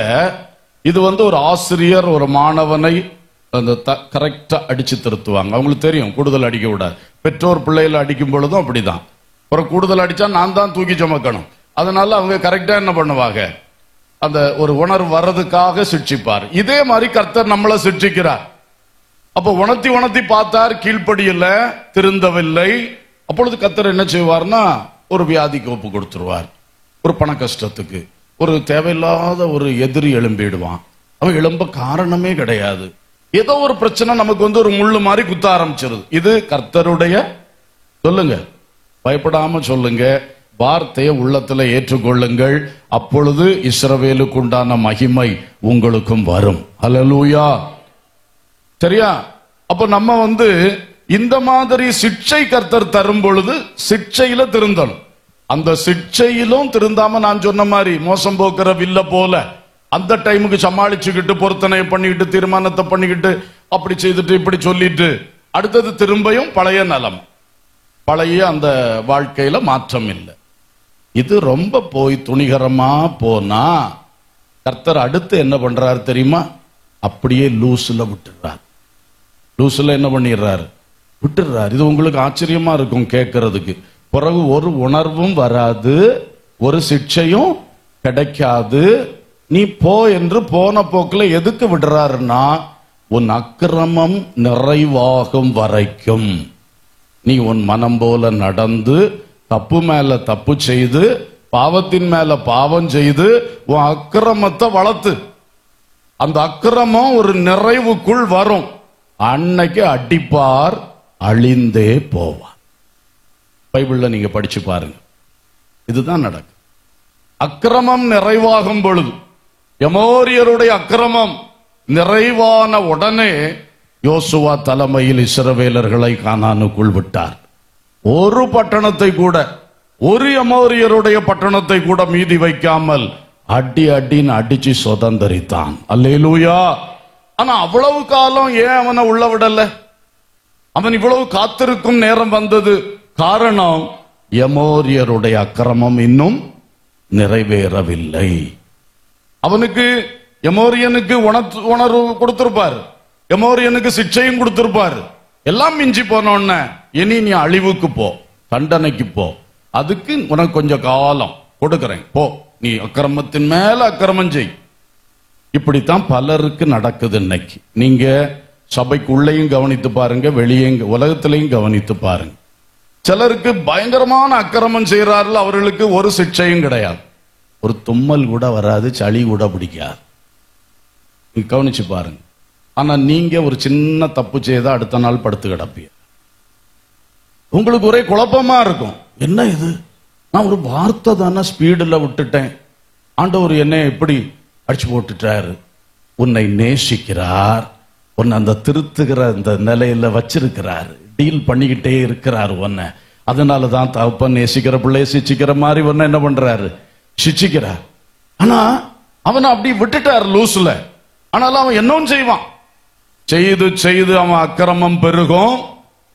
இது வந்து ஒரு ஆசிரியர் ஒரு மாணவனை அந்த கரெக்டா அடிச்சு திருத்துவாங்க. அவங்களுக்கு தெரியும் கூடுதல் அடிக்க விடாது. பெற்றோர் பிள்ளைகளை அடிக்கும் பொழுதும் அப்படிதான். அப்புறம் கூடுதல் அடிச்சா நான் தான் தூக்கி சுமக்கணும். அதனால அவங்க கரெக்டா என்ன பண்ணுவாங்க? அந்த ஒரு உணர்வு வர்றதுக்காக சிட்சிப்பார். இதே மாதிரி கர்த்தர் நம்மளை சிட்சிக்கிறார். அப்ப உணர்த்தி பார்த்தார், கீழ்ப்படியில, திருந்தவில்லை. அப்பொழுது கர்த்தர் என்ன செய்வார்னா, ஒரு வியாதிக்கு ஒப்பு கொடுத்துருவார், ஒரு பண கஷ்டத்துக்கு, ஒரு தேவையில்லாத ஒரு எதிரி எழும்பிடுவான். அவன் எழும்ப காரணமே கிடையாது. ஏதோ ஒரு பிரச்சனை நமக்கு வந்து ஒரு முள்ளு மாதிரி குத்த ஆரம்பிச்சிருது. இது கர்த்தருடைய, சொல்லுங்க, பயப்படாம சொல்லுங்க, வார்த்தையை உள்ளத்துல ஏற்றுக்கொள்ளுங்கள். அப்பொழுது இஸ்ரவேலுக்கு உண்டான மகிமை உங்களுக்கும் வரும். அல்லேலூயா. சரியா? அப்ப நம்ம வந்து இந்த மாதிரி சிட்சை கர்த்தர் தரும் பொழுது சிட்சையில திருந்தணும். அந்த சிட்சையிலும் திருந்தாம நான் சொன்ன மாதிரி மோசம் போக்குற வில்ல போல அந்த டைமுக்கு சமாளிச்சுக்கிட்டு பொருத்தனை பண்ணிக்கிட்டு தீர்மானத்தை பண்ணிக்கிட்டு அப்படி செய்துட்டு இப்படி சொல்லிட்டு அடுத்தது திரும்பியும் பழைய நலம், பழைய அந்த வாழ்க்கையில மாற்றம் இல்லை. இது ரொம்ப போய் துணிகரமா போனா கர்த்தர் அடுத்து என்ன பண்றாரு தெரியுமா? அப்படியே லூஸ்ல விட்டுறார். லூஸ்ல என்ன பண்ணிடுறாரு? விட்டுறாரு. இது உங்களுக்கு ஆச்சரியமா இருக்கும் கேட்கறதுக்கு. பிறகு ஒரு உணர்வும் வராது, ஒரு சிக்ஷையும் கிடைக்காது. நீ போ என்று போன போக்கில் எதுக்கு விடுறாருன்னா, உன் அக்கிரமம் நிறைவாகும் வரைக்கும் நீ உன் மனம் போல நடந்து தப்பு மேல தப்பு செய்து பாவத்தின் மேல பாவம் செய்து உன் அக்கிரமத்தை வளர்த்து அந்த அக்கிரமம் ஒரு நிறைவுக்குள் வரும். அன்னைக்கு அடிப்பார், அழிந்தே போவார். பைபிள்ல நீங்க படிச்சு பாருங்க, இதுதான் நடக்கும். அக்கிரமம் நிறைவாகும் பொழுது, எமோரியருடைய அக்கிரமம் நிறைவான உடனே யோசுவா தலைமையில் இஸ்ரவேலர்களை கானானுக்குள் விட்டார். ஒரு பட்டணத்தை கூட, ஒரு எமோரியருடைய பட்டணத்தை கூட மீதி வைக்காமல் அடின்னு அடிச்சு சுதந்தரித்தான். அல்லேலூயா. ஆனா அவ்வளவு காலம் ஏன் அவனை உள்ள விடல? அவன் இவ்வளவு காத்திருக்கும் நேரம் வந்தது. காரணம், எமோரியருடைய அக்கிரமம் இன்னும் நிறைவேறவில்லை. அவனுக்கு எமோரியனுக்கு உணர்வு கொடுத்திருப்பார், எமோரியனுக்கு சிக்ஷையும் கொடுத்திருப்பார். எல்லாம் மிஞ்சி போனோன்னு இனி நீ அழிவுக்கு போ, தண்டனைக்கு போ, அதுக்கு உனக்கு கொஞ்சம் காலம் கொடுக்கிறேன், போ, நீ அக்கிரமத்தின் மேல அக்கிரமம் செய். இப்படித்தான் பலருக்கு நடக்குது இன்னைக்கு. நீங்க சபைக்குள்ளேயும் கவனித்து பாருங்க, வெளியே உலகத்திலையும் கவனித்து பாருங்க. சிலருக்கு பயங்கரமான அக்கிரமம் செய்யறார்கள், அவர்களுக்கு ஒரு சிக்ஷையும் கிடையாது, ஒரு தும்மல் கூட வராது, சளி கூட பிடிக்காது. கவனிச்சு பாருங்க. ஆனா நீங்க ஒரு சின்ன தப்பு செய்தா அடுத்த நாள் படுத்து கிடப்பீங்க. உங்களுக்கு ஒரே குழப்பமா இருக்கும். என்ன இது, நான் ஒரு வார்த்தை தானே ஸ்பீடுல விட்டுட்டேன், ஆண்டவர் என்ன எப்படி அடிச்சு போட்டுட்டாரு. உன்னை நேசிக்கிறார், உன்னை அந்த திருத்துகிற அந்த நிலையில வச்சிருக்கிறார், டீல் பண்ணிக்கிட்டே இருக்கிறார் உன்னை. அதனாலதான் தகப்பன் நேசிக்கிற பிள்ளைய சிச்சிக்கிற மாதிரி உன்னை என்ன பண்றாரு, சிச்சிக்கிறார். ஆனா அவனை அப்படி விட்டுட்டார் லூஸ்ல. ஆனாலும் அவன் என்னவும் செய்வான், செய்து செய்து அவன் அக்கிரமம் பெருகும்.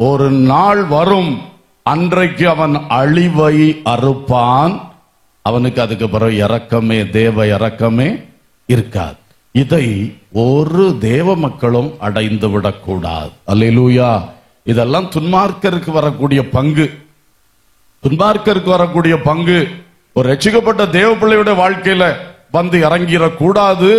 ஒரு நாள் வரும், அன்றைக்கு அவன் அழிவை அறுப்பான். அவனுக்கு அதுக்கு பிறகு இரக்கமே, தேவ இரக்கமே இருக்காது. இதை ஒரு தேவ மக்களும் அடைந்து விடக்கூடாது. அல்லேலூயா. இதெல்லாம் துன்மார்க்கருக்கு வரக்கூடிய பங்கு. துன்மார்க்கருக்கு வரக்கூடிய பங்கு ஒரு ரட்சிக்கப்பட்ட தேவ பிள்ளையுடைய வாழ்க்கையில வந்து இறங்கிடக்கூடாது.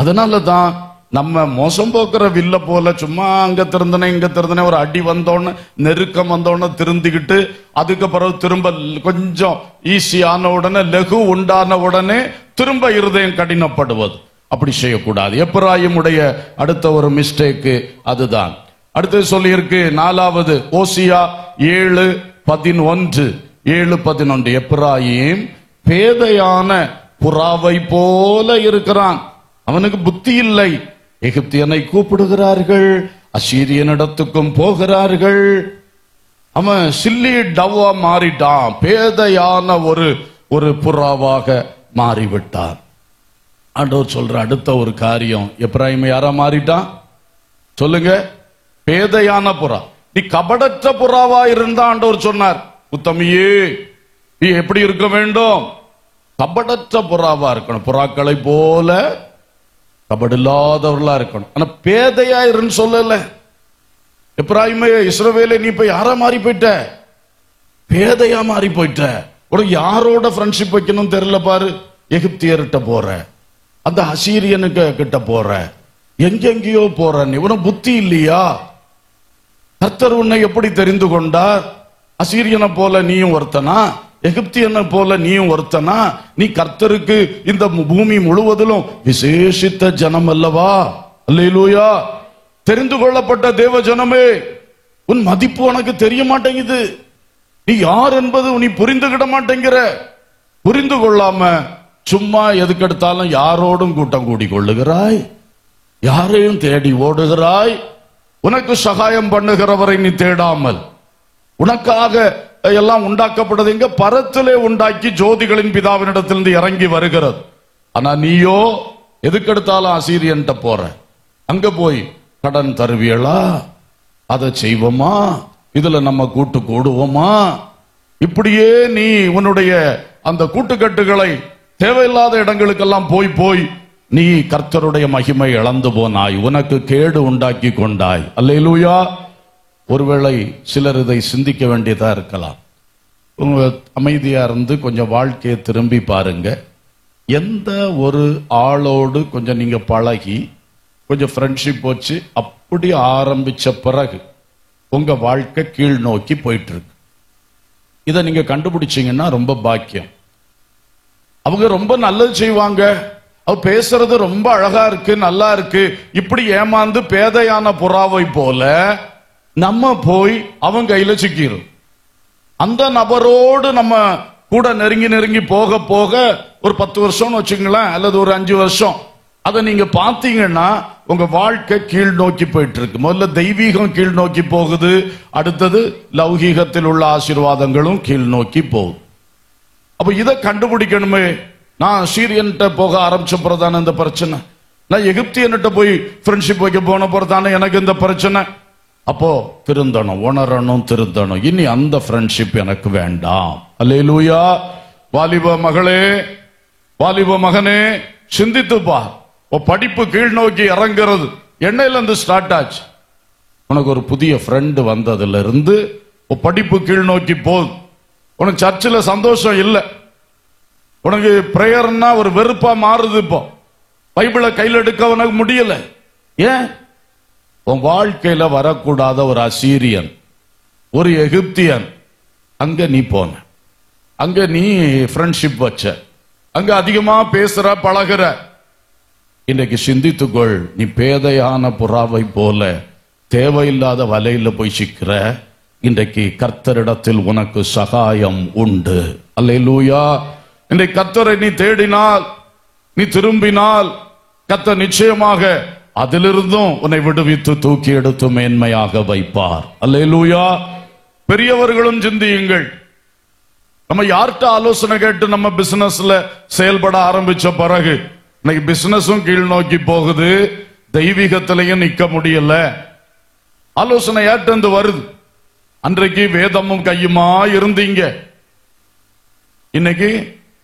அதனாலதான் நம்ம மோசம் போக்குற வில்ல போல சும்மா அங்க திருந்தனே இங்க திருந்தனே, ஒரு அடி வந்தோன்னு நெருக்கம் வந்தோன்னு திருந்திக்கிட்டு அதுக்கு பிறகு திரும்ப கொஞ்சம் ஈஸியான உடனே லகு உண்டான உடனே திரும்ப இருதயம் கடினப்படுவது, அப்படி செய்யக்கூடாது. எப்பிராயிமுடைய அடுத்த ஒரு மிஸ்டேக் அதுதான். அடுத்து சொல்லியிருக்கு 4வது ஓசியா 7:11. 7:11 எப்பிராயிம் பேதையான புறாவை போல இருக்கிறான், அவனுக்கு புத்தி இல்லை. எகிப்தியனை கூப்பிடுகிறார்கள், அசீரியனிடத்துக்கும் போகிறார்கள். அவன் சில்லி டவ்வா மாறிட்டான், பேதையான ஒரு புறாவாக மாறிவிட்டான். ஆண்டவர் சொல்ற அடுத்த ஒரு காரியம், எப்பிராயிம் யாரா மாறிட்டான் சொல்லுங்க? பேதையான புறா. நீ கபடற்ற புறாவா இருந்தா ஆண்டவர் சொன்னார், உத்தமியே நீ எப்படி இருக்க வேண்டும்? கபடற்ற புறாவா இருக்கணும், புறாக்களை போல கபடில்லாதவர்களா இருக்கணும். ஆனா பேதையா இருன்னு சொல்லல. எப்பிராயிமே, இஸ்ரவேலே, நீ இப்ப யாரா மாறி போயிட்ட? பேதையா மாறி போயிட்ட. உனக்கு யாரோட ஃப்ரெண்ட்ஷிப் வைக்கணும் தெரியல பாரு. எகிப்தியர்கிட்ட போற, அந்த அசீரியனுக்கு கிட்ட போற, எங்கெங்கயோ போற. நீ உனக்கு புத்தி இல்லையா? கர்த்தர் உன்னை எப்படி தெரிந்து கொண்டார்? அசீரியனை போல நீயும் ஒருத்தனா, எகிப்தியனை போல நீயும் ஒருத்தனா? நீ கர்த்தருக்கு இந்த பூமி முழுவதிலும் விசேஷித்த ஜனம் அல்லவா? அல்லேலூயா. தெரிந்து கொள்ளப்பட்ட தேவ ஜனமே, உன் மதிப்பு உனக்கு தெரிய மாட்டேங்குது. நீ யார் என்பது நீ புரிந்துகிட மாட்டேங்கிற. புரிந்து கொள்ளாம சும்மா எதுக்கெடுத்தாலும் யாரோடும் கூட்டம் கூடி கொள்ளுகிறாய், யாரையும் தேடி ஓடுகிறாய். உனக்கு சகாயம் பண்ணுகிறவரை நீ தேடாமல், உனக்காக எல்லாம் உண்டாக்கப்பட்டது எங்க? பரத்திலே உண்டாக்கி ஜோதிகளின் பிதாவினிடத்திலிருந்து இறங்கி வருகிறது. ஆனா நீயோ எதுக்கெடுத்தாலும் அசீரியன்ட்ட போற. அங்க போய் கடன் தருவியலா, அதை செய்வோமா, இதுல நம்ம கூட்டு கூடுவோமா, இப்படியே நீ உன்னுடைய அந்த கூட்டுக்கட்டுகளை தேவையில்லாத இடங்களுக்கெல்லாம் போய் போய் நீ கர்த்தருடைய மகிமை இழந்து போனாய், உனக்கு கேடு உண்டாக்கி கொண்டாய். அல்லேலூயா. ஒருவேளை சிலர் இதை சிந்திக்க வேண்டியதா இருக்கலாம். உங்க அமைதியா இருந்து கொஞ்சம் வாழ்க்கையை திரும்பி பாருங்க. எந்த ஒரு ஆளோடு கொஞ்சம் நீங்க பழகி கொஞ்சம் ஃப்ரெண்ட்ஷிப் வச்சு அப்படி ஆரம்பிச்ச பிறகு உங்க வாழ்க்கை கீழ் நோக்கி போயிட்டு இருக்கு. இதை நீங்க கண்டுபிடிச்சீங்கன்னா ரொம்ப பாக்கியம். அவங்க ரொம்ப நல்லது செய்வாங்க, அவ பேசுறது ரொம்ப அழகா இருக்கு, நல்லா இருக்கு. இப்படி ஏமாந்து பேதையான புறாவை போல நம்ம போய் அவங்க கையில சிக்கிறோம். அந்த நபரோடு நம்ம கூட நெருங்கி நெருங்கி போக போக ஒரு 10 வருஷம் வச்சுங்களேன், அல்லது ஒரு 5 வருஷம், அதை நீங்க பாத்தீங்கன்னா உங்க வாழ்க்கை கீழ் நோக்கி போயிட்டு இருக்கு. முதல்ல தெய்வீகம் கீழ் நோக்கி போகுது, அடுத்தது லௌகீகத்தில் உள்ள ஆசீர்வாதங்களும் கீழ் நோக்கி போகுது. அப்ப இதை கண்டுபிடிக்கணுமே. நான் சீரியன்ட்ட போக ஆரம்பிச்ச பிறதான இந்த பிரச்சனை, நான் எகிப்தியன்ட்ட போய் ஃப்ரெண்ட்ஷிப் வைக்க போன பிறதான எனக்கு இந்த பிரச்சனை. அப்போ திருந்தணும், உணரணும், திருந்தணும். இனி அந்த ஃப்ரெண்ட்ஷிப் எனக்கு வேண்டாம். அல்லேலூயா. வாலிப மகளே, வாலிப மகனே, சிந்தித்துப்பா. படிப்பு கீழ் நோக்கி இறங்குறது எண்ணெயில இருந்து ஸ்டார்ட் ஆச்சு. உனக்கு ஒரு புதிய ஃப்ரெண்டு வந்ததுல இருந்து படிப்பு கீழ் நோக்கி போகுது. உனக்கு சர்ச்சில் சந்தோஷம் இல்லை, உனக்கு பிரேயர்னா ஒரு வெறுப்பா மாறுது. இப்போ பைபிளை கையில் எடுக்க உனக்கு முடியல. ஏன்? உன் வாழ்க்கையில வரக்கூடாத ஒரு அசீரியன், ஒரு எகிப்தியன் அங்க நீ போன, அங்க நீ ஃப்ரெண்ட்ஷிப் வச்ச, அங்க அதிகமா பேசுற பழகுற. இன்னைக்கு சிந்தித்துக்கொள், நீ பேதையான புறாவை போல தேவையில்லாத வலையில போய் சிக்கிற. இன்றைக்கு கர்த்தரிடத்தில் உனக்கு சகாயம் உண்டு. அல்லேலூயா. இன்றைக்கு கர்த்தரை நீ தேடினால், நீ திரும்பினால், கர்த்தர் நிச்சயமாக அதிலிருந்தும் உன்னை விடுவித்து தூக்கி எடுத்து மேன்மையாக வைப்பார். அல்லேலூயா. பெரியவர்களும் சிந்தியுங்கள். நம்ம யார்கிட்ட ஆலோசனை கேட்டு நம்ம பிசினஸ்ல செயல்பட ஆரம்பிச்ச பிறகு இன்னைக்கு பிசினஸும் கீழ் நோக்கி போகுது, தெய்வீகத்திலையும் நிக்க முடியல. ஆலோசனை யார்கிட்ட வருது? அன்றைக்கு வேதமும் கையுமா இருந்தீங்க, இன்னைக்கு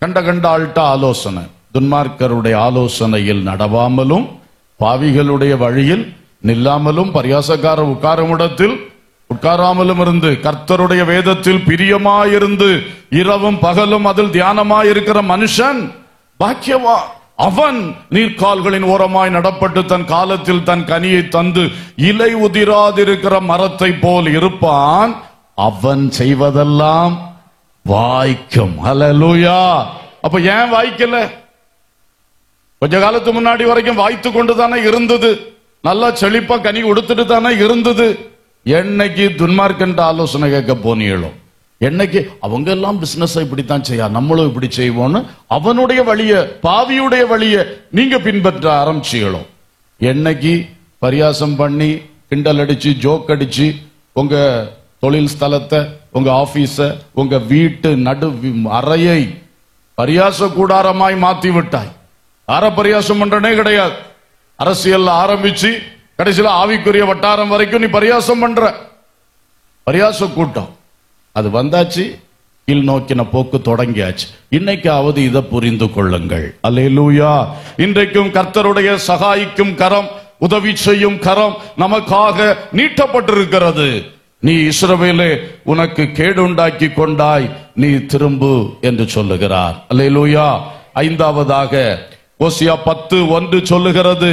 கண்ட ஆள்கிட்ட ஆலோசனை. துன்மார்க்கருடைய ஆலோசனையில் நடவாமலும் பாவிகளுடைய வழியில் நில்லாமலும் பரியாசக்காரர் உட்காரும் இடத்தில் உட்காராமலும் இருந்து கர்த்தருடைய வேதத்தில் பிரியமாயிருந்து இரவும் பகலும் அதில் தியானமாயிருக்கிற மனுஷன் பாக்கியவான். அவன் நீர்க்கால்களின் ஓரமாய் நடப்பட்டு தன் காலத்தில் தன் கனியை தந்து இலை உதிராதிருக்கிற மரத்தை போல் இருப்பான். அவன் செய்வதெல்லாம் வாய்க்கும். ஹல்லேலூயா. அப்ப ஏன் வாய்க்கல? கொஞ்ச காலத்துக்கு முன்னாடி வரைக்கும் வாய்த்து கொண்டு தானே இருந்தது, நல்லா செழிப்பா கனி கொடுத்துட்டு தானே இருந்தது. என்னைக்கு துன்மார்க்கன்ற ஆலோசனை கேட்க போனீங்களோ, என்னைக்கு அவங்க எல்லாம் பிசினஸ் இப்படித்தான் செய்ய நம்மளும் இப்படி செய்வோம்னு அவனுடைய வழிய பாவியுடைய வழிய நீங்க பின்பற்ற ஆரம்பிச்சீங்களோ, என்னைக்கு பரியாசம் பண்ணி கிண்டல் அடிச்சு ஜோக் அடிச்சு உங்க தொழில் ஸ்தலத்தை உங்க ஆபீஸ உங்க வீட்டு நடு அறையை பரியாச கூடாரமாய் மாத்தி விட்டாய். அற பரியாசம் பண்றனே கிடையாது. அரசியல் ஆரம்பிச்சு கடைசியில ஆவிக்குரிய வட்டாரம் வரைக்கும் நீ பரியாசம் பண்ற. பரியாச கூட்டம் அது வந்தாச்சு, கீழ் நோக்கின போக்கு தொடங்கியாச்சு. இன்னைக்காவது இதை புரிந்து கொள்ளுங்கள். அல்லேலூயா. இன்றைக்கும் கர்த்தருடைய சகாயிக்கும் கரம், உதவி செய்யும் கரம் நமக்காக நீட்டப்பட்டிருக்கிறது. நீ இஸ்ரவேலே உனக்கு கேடு உண்டாக்கி கொண்டாய், நீ திரும்பு என்று சொல்லுகிறார். அல்லேலூயா. ஐந்தாவதாக ஓசியா 10:1 சொல்லுகிறது,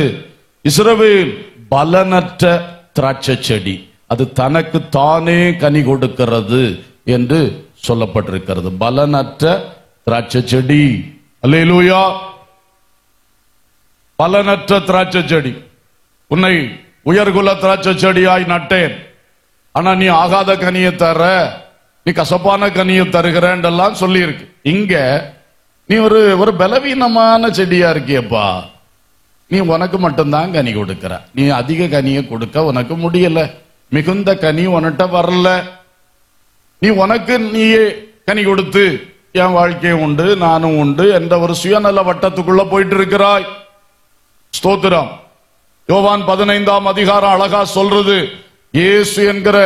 இஸ்ரவேல் பலனற்ற திராட்சை செடி, அது தனக்கு தானே கனி கொடுக்கிறது என்று சொல்லப்பட்டிருக்கிறது. பலனற்ற திராட்சை செடி. அல்லேலூயா. பலனற்ற திராட்சை செடி. உன்னை உயர்குல திராட்சை செடியாய் நட்டேன், ஆனா நீ ஆகாத கனியை தர, நீ கசப்பான கனியை தருகிறேன் சொல்லி இருக்கு. இங்க நீ ஒரு பலவீனமான செடியா இருக்கியப்பா, நீ உனக்கு மட்டும்தான் கனி கொடுக்கிற, நீ அதிக கனியை கொடுக்க உனக்கு முடியல, மிகுந்த கனி உன்கிட்ட வரல, நீ உனக்கு நீயே கனி கொடுத்து என் வாழ்க்கையை உண்டு நானும் உண்டு என்ற ஒரு சுயநல வட்டத்துக்குள்ள போயிட்டு இருக்கிறாய். ஸ்தோத்திரம். யோவான் 15ஆம் அதிகாரம் அழகா சொல்றது, இயேசு என்கிற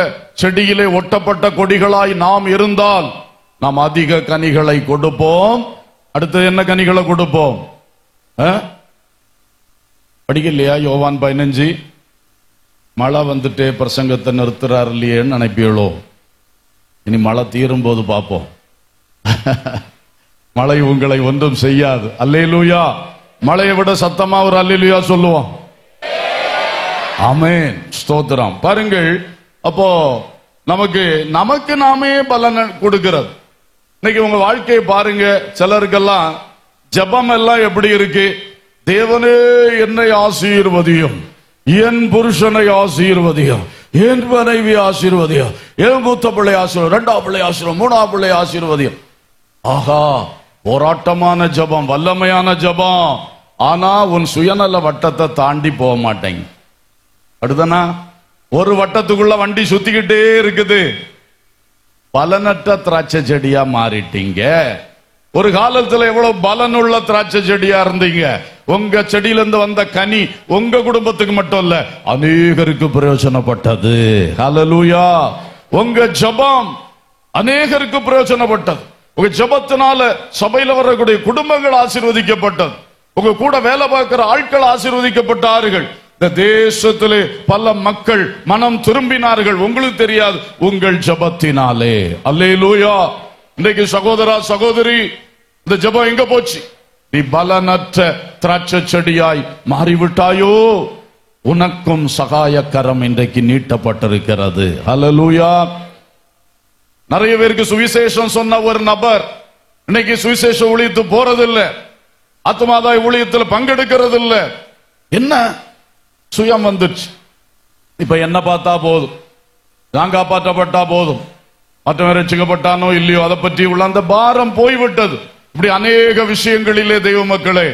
செடியிலே ஒட்டப்பட்ட கொடிகளாய் நாம் இருந்தால் நாம் அதிக கனிகளை கொடுப்போம். அடுத்து என்ன கனிகளை கொடுப்போம்? படிக்கலையா? யோவான் 15. மழை வந்துட்டே பிரசங்கத்தை நிறுத்துறாரு இல்லையேன்னு நினைப்பீங்களோ? இனி மழை தீரும் போது பார்ப்போம். மழை உங்களை ஒன்றும் செய்யாது. அல்லேலூயா. மழையை விட சத்தமா ஒரு அல்லேலூயா சொல்லுவோம். ஆமென். ஸ்தோத்திரம். பாருங்கள், அப்போ நமக்கு நாமே பலன் கொடுக்கிறது. இன்னைக்கு உங்க வாழ்க்கையை பாருங்க. சிலருக்கெல்லாம் ஜெபம் எல்லாம் எப்படி இருக்கு? தேவனே என்னை ஆசீர்வதியும், என் புருஷனை ஆசீர்வதியும், என் மனைவி ஆசீர்வதியும், என் மூத்த பிள்ளை ஆசீர்வதியும், இரண்டாம் பிள்ளை ஆசீர்வதியும், மூணாம் பிள்ளை ஆசீர்வதியும். ஆகா, போராட்டமான ஜெபம், வல்லமையான ஜெபம். ஆனா உன் சுயநல வட்டத்தை தாண்டி போக மாட்டேங்க. அடுத்தனா ஒரு வட்டத்துக்குள்ள வண்டி சுத்திக்கிட்டே இருக்குது. பலனற்ற திராட்சை செடியா மாறிட்டீங்க. ஒரு காலத்துல எவ்வளவு பலனுள்ள திராட்சை செடியா இருந்தீங்க. உங்க செடியிலிருந்து வந்த கனி உங்க குடும்பத்துக்கு மட்டும் இல்ல, அநேகருக்கு பிரயோஜனப்பட்டது. ஹல்லேலூயா. உங்க ஜெபம் அநேகருக்கு பிரயோஜனப்பட்டது. உங்க ஜெபத்தினால சபையில வரக்கூடிய குடும்பங்கள் ஆசீர்வதிக்கப்பட்டது. உங்க கூட வேலை பார்க்கிற ஆட்கள் ஆசீர்வதிக்கப்பட்டார்கள். இந்த தேசத்திலே பல மக்கள் மனம் திரும்பினார்கள். உங்களுக்கு தெரியாது, உங்கள் ஜெபத்தினாலே. அல்லேலூயா. இன்றைக்கு சகோதரா சகோதரி, இந்த ஜெபம் எங்க போச்சு? நீ பலனற்ற திராட்சை செடியாய் மாறிவிட்டாயோ? உனக்கும் சகாயக்கரம் இன்றைக்கு நீட்டப்பட்டிருக்கிறது. ஹல்லேலூயா. நிறைய பேருக்கு சுவிசேஷம் சொன்ன ஒரு நபர் இன்னைக்கு சுவிசேஷ ஊழியத்து போறதில்லை, ஆத்துமாதாய ஊழியத்தில் பங்கெடுக்கிறது இல்ல. என்ன சுயம் வந்துச்சு. இப்ப என்ன பார்த்தா போதும், நான் காப்பாற்றப்பட்டா போதும், மற்றவன் ரட்சிக்கப்பட்டானோ இல்லையோ அதை பற்றி உள்ள அந்த பாரம் போய்விட்டது. இப்படி அநேக விஷயங்களிலே தெய்வ மக்களே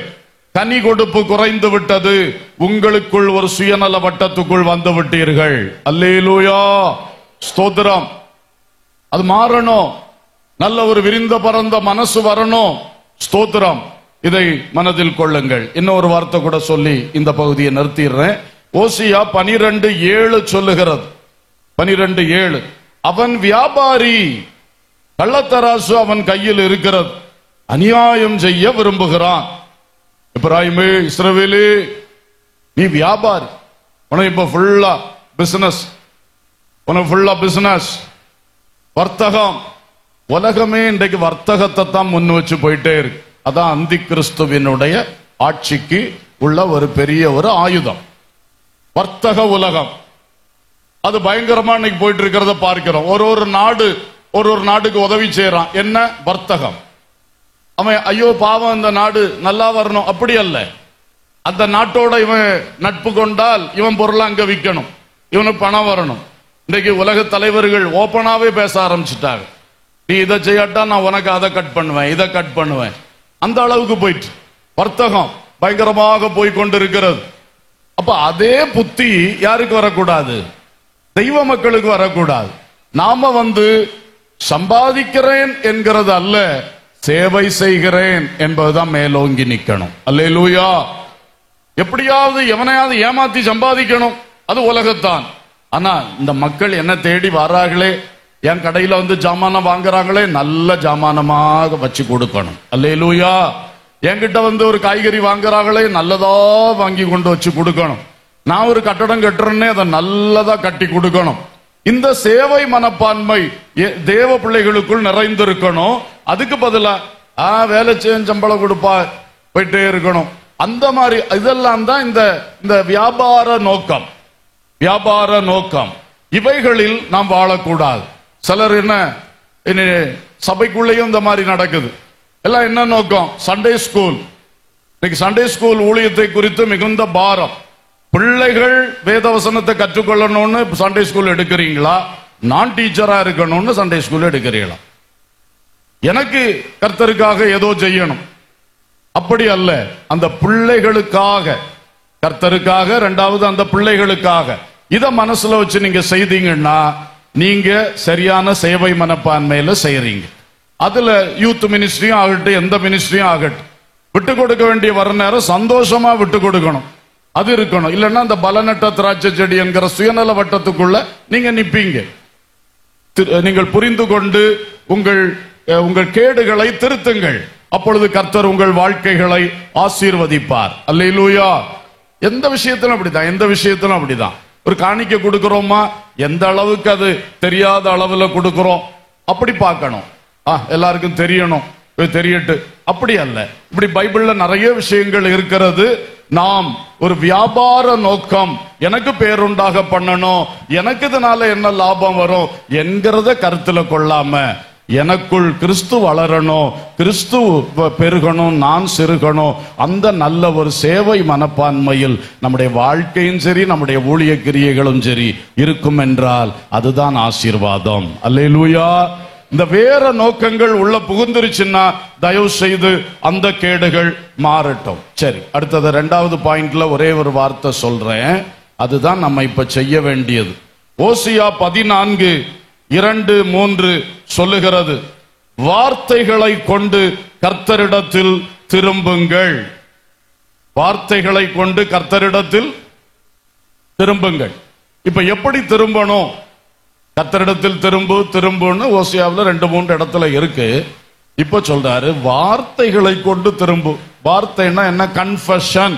கனி கொடுப்பு குறைந்து விட்டது. உங்களுக்குள் ஒரு சுயநல வட்டத்துக்குள் வந்து விட்டீர்கள். அல்லேலூயா. ஸ்தோத்திரம். அது மாறணும். நல்ல ஒரு விரிந்த பரந்த மனசு வரணும். ஸ்தோத்திரம். இதை மனதில் கொள்ளுங்கள். இன்னொரு வார்த்தை கூட சொல்லி இந்த பகுதியை நிறுத்திடுறேன். ஓசியா 12:7 சொல்லுகிறது. 12:7, அவன் வியாபாரி, கள்ளத்தராசு அவன் கையில் இருக்கிறது, அநியாயம் செய்ய விரும்புகிறான். எப்பிராயீமே, இஸ்ரவேலே, நீ வியாபாரி, உனக்கு இப்ப ஃபுல்லா பிசினஸ், உனக்கு ஃபுல்லா பிசினஸ், வர்த்தகம். உலகமே இன்றைக்கு வர்த்தகத்தை தான் முன் வச்சு போயிட்டே இருக்கு. அதான் அந்தி கிறிஸ்துவினுடைய ஆட்சிக்கு உள்ள ஒரு பெரிய ஒரு ஆயுதம், வர்த்தக உலகம். அது பயங்கரமா இன்னைக்கு போயிட்டு இருக்கிறத பார்க்கிறோம். ஒரு நாடுக்கு உதவி செய்யறான், என்ன? வர்த்தகம். அவன் ஐயோ பாவம் இந்த நாடு நல்லா வரணும், அப்படி அல்ல. அந்த நாட்டோட இவன் நட்பு கொண்டால் இவன் பொருளை அங்க விற்கணும், இவனுக்கு பணம் வரணும். இன்றைக்கு உலக தலைவர்கள் ஓப்பனாவே பேச ஆரம்பிச்சுட்டாங்க. நீ இதை செய்யாட்டா நான் உனக்கு அதை கட் பண்ணுவேன், இதை கட் பண்ணுவேன். அந்த அளவுக்கு போயிட்டு வர்த்தகம் பயங்கரமாக போய் கொண்டிருக்கிறது. அப்ப அதே புத்தி யாருக்கு வரக்கூடாது? தெய்வ மக்களுக்கு வரக்கூடாது. நாம சம்பாதிக்கிறேன் என்கிறது அல்ல, சேவை செய்கிறேன் என்பதுதான் மேலோங்கி நிக்கணும். அல்லேலூயா. எப்படியாவது எவனையாவது ஏமாத்தி சம்பாதிக்கணும், அது உலகத்தான். ஆனா இந்த மக்கள் என்ன தேடி வர்றாங்களே, என் கடையில ஜாமான வாங்குறாங்களே, நல்ல ஜாமானமாக வச்சு கொடுக்கணும். அல்லேலூயா. என்கிட்ட ஒரு காய்கறி வாங்குறாங்களே, நல்லதா வாங்கி கொண்டு வச்சு கொடுக்கணும். நான் ஒரு கட்டடம் கட்டுறேன்னே அதை நல்லதா கட்டி கொடுக்கணும். இந்த சேவை மனப்பான்மை தேவ பிள்ளைகளுக்குள் நிறைந்திருக்கணும். அதுக்கு பதிலா வேலை செய்ய சம்பளம் கொடுப்பா போயிட்டே இருக்கணும். அந்த மாதிரி இதெல்லாம் தான் இந்த வியாபார நோக்கம். வியாபார நோக்கம் இவைகளில் நாம் வாழக்கூடாது. சிலர் என்ன சபைக்குள்ளேயும் இந்த மாதிரி நடக்குது. எல்லாம் என்ன நோக்கம்? Sunday school. இன்னைக்கு சண்டே ஸ்கூல் ஊழியத்தை குறித்து மிகுந்த பாரம். பிள்ளைகள் வேதவசனத்தை கற்றுக்கொள்ளணும்னு சண்டே ஸ்கூல் எடுக்கிறீங்களா? நான் டீச்சரா இருக்கணும்னு சண்டே ஸ்கூல் எடுக்கிறீங்களா? எனக்கு கர்த்தருக்காக ஏதோ செய்யணும், அப்படி அல்ல. அந்த பிள்ளைகளுக்காக, கர்த்தருக்காக, இரண்டாவது அந்த பிள்ளைகளுக்காக. இத மனசுல வச்சு நீங்க செய்தீங்கன்னா நீங்க சரியான சேவை மனப்பான்மையில செய்யறீங்க. அதுல யூத் மினிஸ்ட்ரியும் ஆகட்டும், எந்த மினிஸ்ட்ரியும் ஆகட்டும், விட்டு கொடுக்க வேண்டிய வர நேரம் சந்தோஷமா விட்டு கொடுக்கணும், அது இருக்கணும். இல்லைன்னா அந்த பலனற்ற திராட்சை செடி என்கிற சுயநல வட்டத்துக்குள்ள நீங்க நிப்பீங்க. நீங்கள் புரிந்து கொண்டு உங்கள் கேடுகளை திருத்துங்கள். அப்பொழுது கர்த்தர் உங்கள் வாழ்க்கைகளை ஆசீர்வதிப்பார். அல்லேலூயா. எந்த விஷயத்திலும் அப்படிதான், எந்த விஷயத்திலும் அப்படிதான். ஒரு காணிக்கை கொடுக்கிறோமா, எந்த அளவுக்கு அது தெரியாத அளவுல கொடுக்கிறோம், அப்படி பார்க்கணும். எல்லாருக்கும் தெரியணும், தெரியட்டு, அப்படி அல்ல. இப்படி பைபிள்ல நிறைய விஷயங்கள் இருக்கிறது. நாம் ஒரு வியாபார நோக்கம், எனக்கு பேருண்டாக பண்ணணும், எனக்கு இதனால என்ன லாபம் வரும் என்கிறத கருத்துல கொள்ளாம, எனக்குள் கிறிஸ்து வளரணும், கிறிஸ்து பெருகணும், நான் சிறுகணும், அந்த நல்ல ஒரு சேவை மனப்பான்மையில் நம்முடைய வாழ்க்கையும் சரி, நம்முடைய ஊழிய கிரியைகளும் சரி இருக்கும் என்றால் அதுதான் ஆசீர்வாதம். அல்லேலூயா. இந்த வேற நோக்கங்கள் உள்ள புகுந்துருச்சுன்னா தயவு செய்து அந்த கேடுகள் மாறட்டும். சரி, அடுத்தது இரண்டாவது பாயிண்ட்ல ஒரே ஒரு வார்த்தை சொல்றேன், அதுதான் நம்ம இப்ப செய்ய வேண்டியது. ஓசியா 14:2-3 சொல்லுகிறது, வார்த்தைகளை கொண்டு கர்த்தரிடத்தில் திரும்புங்கள். வார்த்தைகளை கொண்டு கர்த்தரிடத்தில் திரும்புங்கள். இப்ப எப்படி திரும்பணும்? கர்த்தரிடத்தில் திரும்புன்னு ஓசியாவில் 2-3 இடத்துல இருக்கு. இப்ப சொல்றாரு, வார்த்தைகளை கொண்டு திரும்பு. வார்த்தைன்னா என்ன? கன்ஃபெஷன்,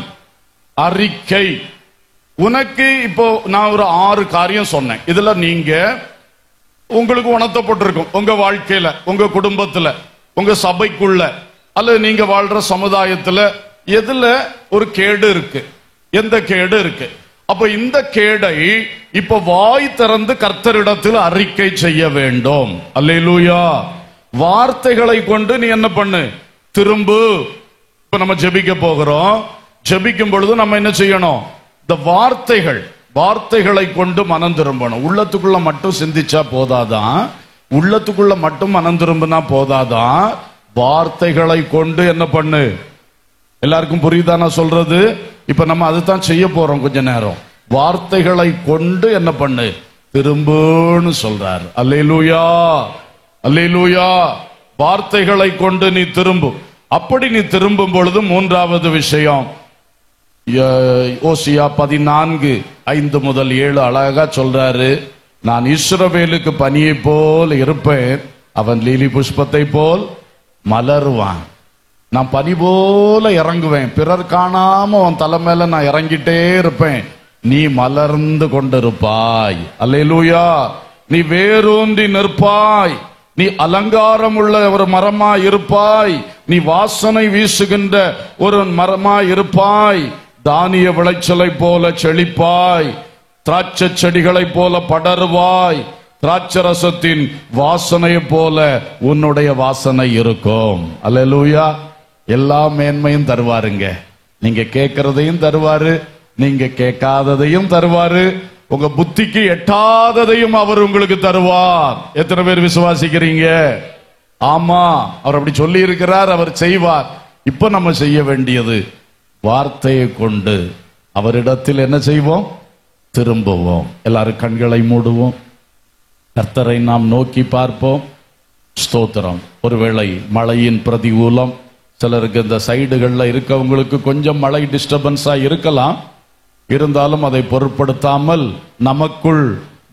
அறிக்கை. உனக்கு இப்போ நான் ஒரு 6 காரியம் சொன்னேன். இதுல நீங்க உங்களுக்கு உணர்த்தப்பட்டிருக்கும், உங்க வாழ்க்கையில, உங்க குடும்பத்துல, உங்க சபைக்குள்ள, அல்லது நீங்க வாழ்ற சமுதாயத்துல எதுல ஒரு கேடு இருக்கு, எந்த கேடு இருக்கு. அப்ப இந்த கேடை இப்ப வாய் திறந்து கர்த்தரிடத்தில் அறிக்கை செய்ய வேண்டும். அல்லேலூயா. வார்த்தைகளை கொண்டு நீ என்ன பண்ணு? திரும்பு. இப்ப நம்ம ஜெபிக்க போகிறோம். ஜெபிக்கும் பொழுது நம்ம என்ன செய்யணும்? இந்த வார்த்தைகளை கொண்டு மனம் திரும்பணும். உள்ளத்துக்குள்ள மட்டும் சிந்திச்சா போதாதான், உள்ளத்துக்குள்ள மட்டும் மனம் திரும்பினா போதாதான், வார்த்தைகளை கொண்டு என்ன பண்ணு? எல்லாருக்கும் புரியுதா நான் சொல்றது? இப்ப நம்ம அதுதான் செய்ய போறோம். கொஞ்ச நேரம் வார்த்தைகளை கொண்டு என்ன பண்ணு? திரும்புன்னு சொல்றார். அல்லேலூயா, அல்லேலூயா. வார்த்தைகளை கொண்டு நீ திரும்பு. அப்படி நீ திரும்பும் பொழுது மூன்றாவது விஷயம், ஓசியா 14:5-7 அழகா சொல்றாரு, நான் இஸ்ரவேலுக்கு பனியை போல் இருப்பேன், அவன் லீலி புஷ்பத்தை போல் மலருவான். நான் பனி போல இறங்குவேன், பிறர் காணாம உன் தலை மேல நான் இறங்கிட்டே இருப்பேன், நீ மலர்ந்து கொண்டிருப்பாய். அல்லேலூயா. நீ வேரூன்றி நிற்பாய், நீ அலங்காரம் உள்ள ஒரு மரமாய் இருப்பாய், நீ வாசனை வீசுகின்ற ஒரு மரமாய் இருப்பாய், தானிய விளைச்சலை போல செழிப்பாய், திராட்சை செடிகளை போல படருவாய், திராட்சரசத்தின் வாசனையை போல உன்னுடைய வாசனை இருக்கும். அல்லேலூயா. எல்லா மேன்மையும் தருவாருங்க. நீங்க கேட்கறதையும் தருவாரு, நீங்க கேட்காததையும் தருவாரு, உங்க புத்திக்கு எட்டாததையும் அவர் உங்களுக்கு தருவார். எத்தனை பேர் விசுவாசிக்கிறீங்க? ஆமா, அவர் அப்படி சொல்லி இருக்கிறார், அவர் செய்வார். இப்ப நம்ம செய்ய வேண்டியது வார்த்தையை கொண்டு அவரிடத்தில் என்ன செய்வோம்? திரும்புவோம். எல்லாரும் கண்களை மூடுவோம், கர்த்தரை நாம் நோக்கி பார்ப்போம். ஸ்தோத்திரம். ஒருவேளை மழையின் பிரதிகூலம், சிலருக்கு இந்த சைடுகள்ல இருக்கவங்களுக்கு கொஞ்சம் மழை டிஸ்டர்பன்ஸா இருக்கலாம். இருந்தாலும் அதை பொருட்படுத்தாமல் நமக்குள்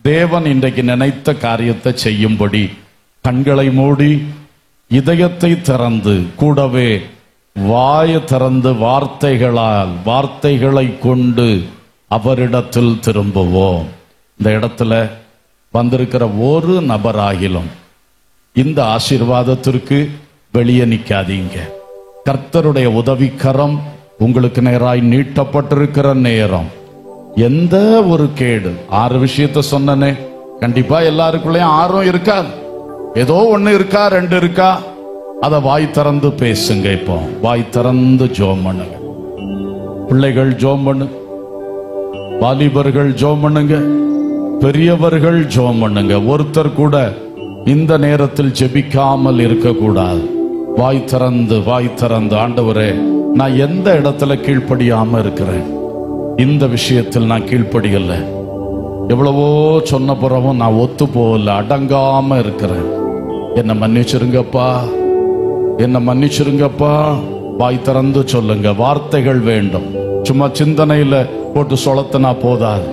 தேவன் இன்றைக்கு நினைத்த காரியத்தை செய்யும்படி கண்களை மூடி இதயத்தை திறந்து கூடவே வாயை திறந்து வார்த்தைகளை கொண்டு அவரிடத்தில் திரும்புவோம். இந்த இடத்துல வந்திருக்கிற ஒரு நபராகிலும் இந்த ஆசீர்வாதத்திற்கு வெளியே நிக்காதீங்க. கர்த்தருடைய உதவிக்கரம் உங்களுக்கு நேராய் நீட்டப்பட்டிருக்கிற நேரம். எந்த ஒரு கேடு, 6 விஷயத்தை சொன்னனே, கண்டிப்பா எல்லாருக்குள்ளேயும் 6 இருக்காது, ஏதோ 1 இருக்கா 2 இருக்கா. அத வாய் திறந்து பேசுங்க. இப்போ வாய் திறந்து ஜெபம் பண்ணுங்க. பிள்ளைகள் ஜெபம் பண்ணு, வாலிபர்கள் ஜெபம் பண்ணுங்க, பெரியவர்கள் ஜெபம் பண்ணுங்க. ஒருத்தர் கூட இந்த நேரத்தில் ஜெபிக்காமல் இருக்கக்கூடாது. வாய் திறந்து ஆண்டவரே, நான் எந்த இடத்துல கீழ்ப்படியாம இருக்கிறேன், இந்த விஷயத்தில் நான் கீழ்ப்படியல, எவ்வளவோ சொன்ன பிறகும் நான் ஒத்து போகல, அடங்காம இருக்கிறேன், என்ன மன்னிச்சிருங்கப்பா, என்ன மன்னிச்சிருங்கப்பா. வாய் திறந்து சொல்லுங்க. வார்த்தைகள் வேண்டும், சும்மா சிந்தனையில போட்டு சொலத்தினா போதாது.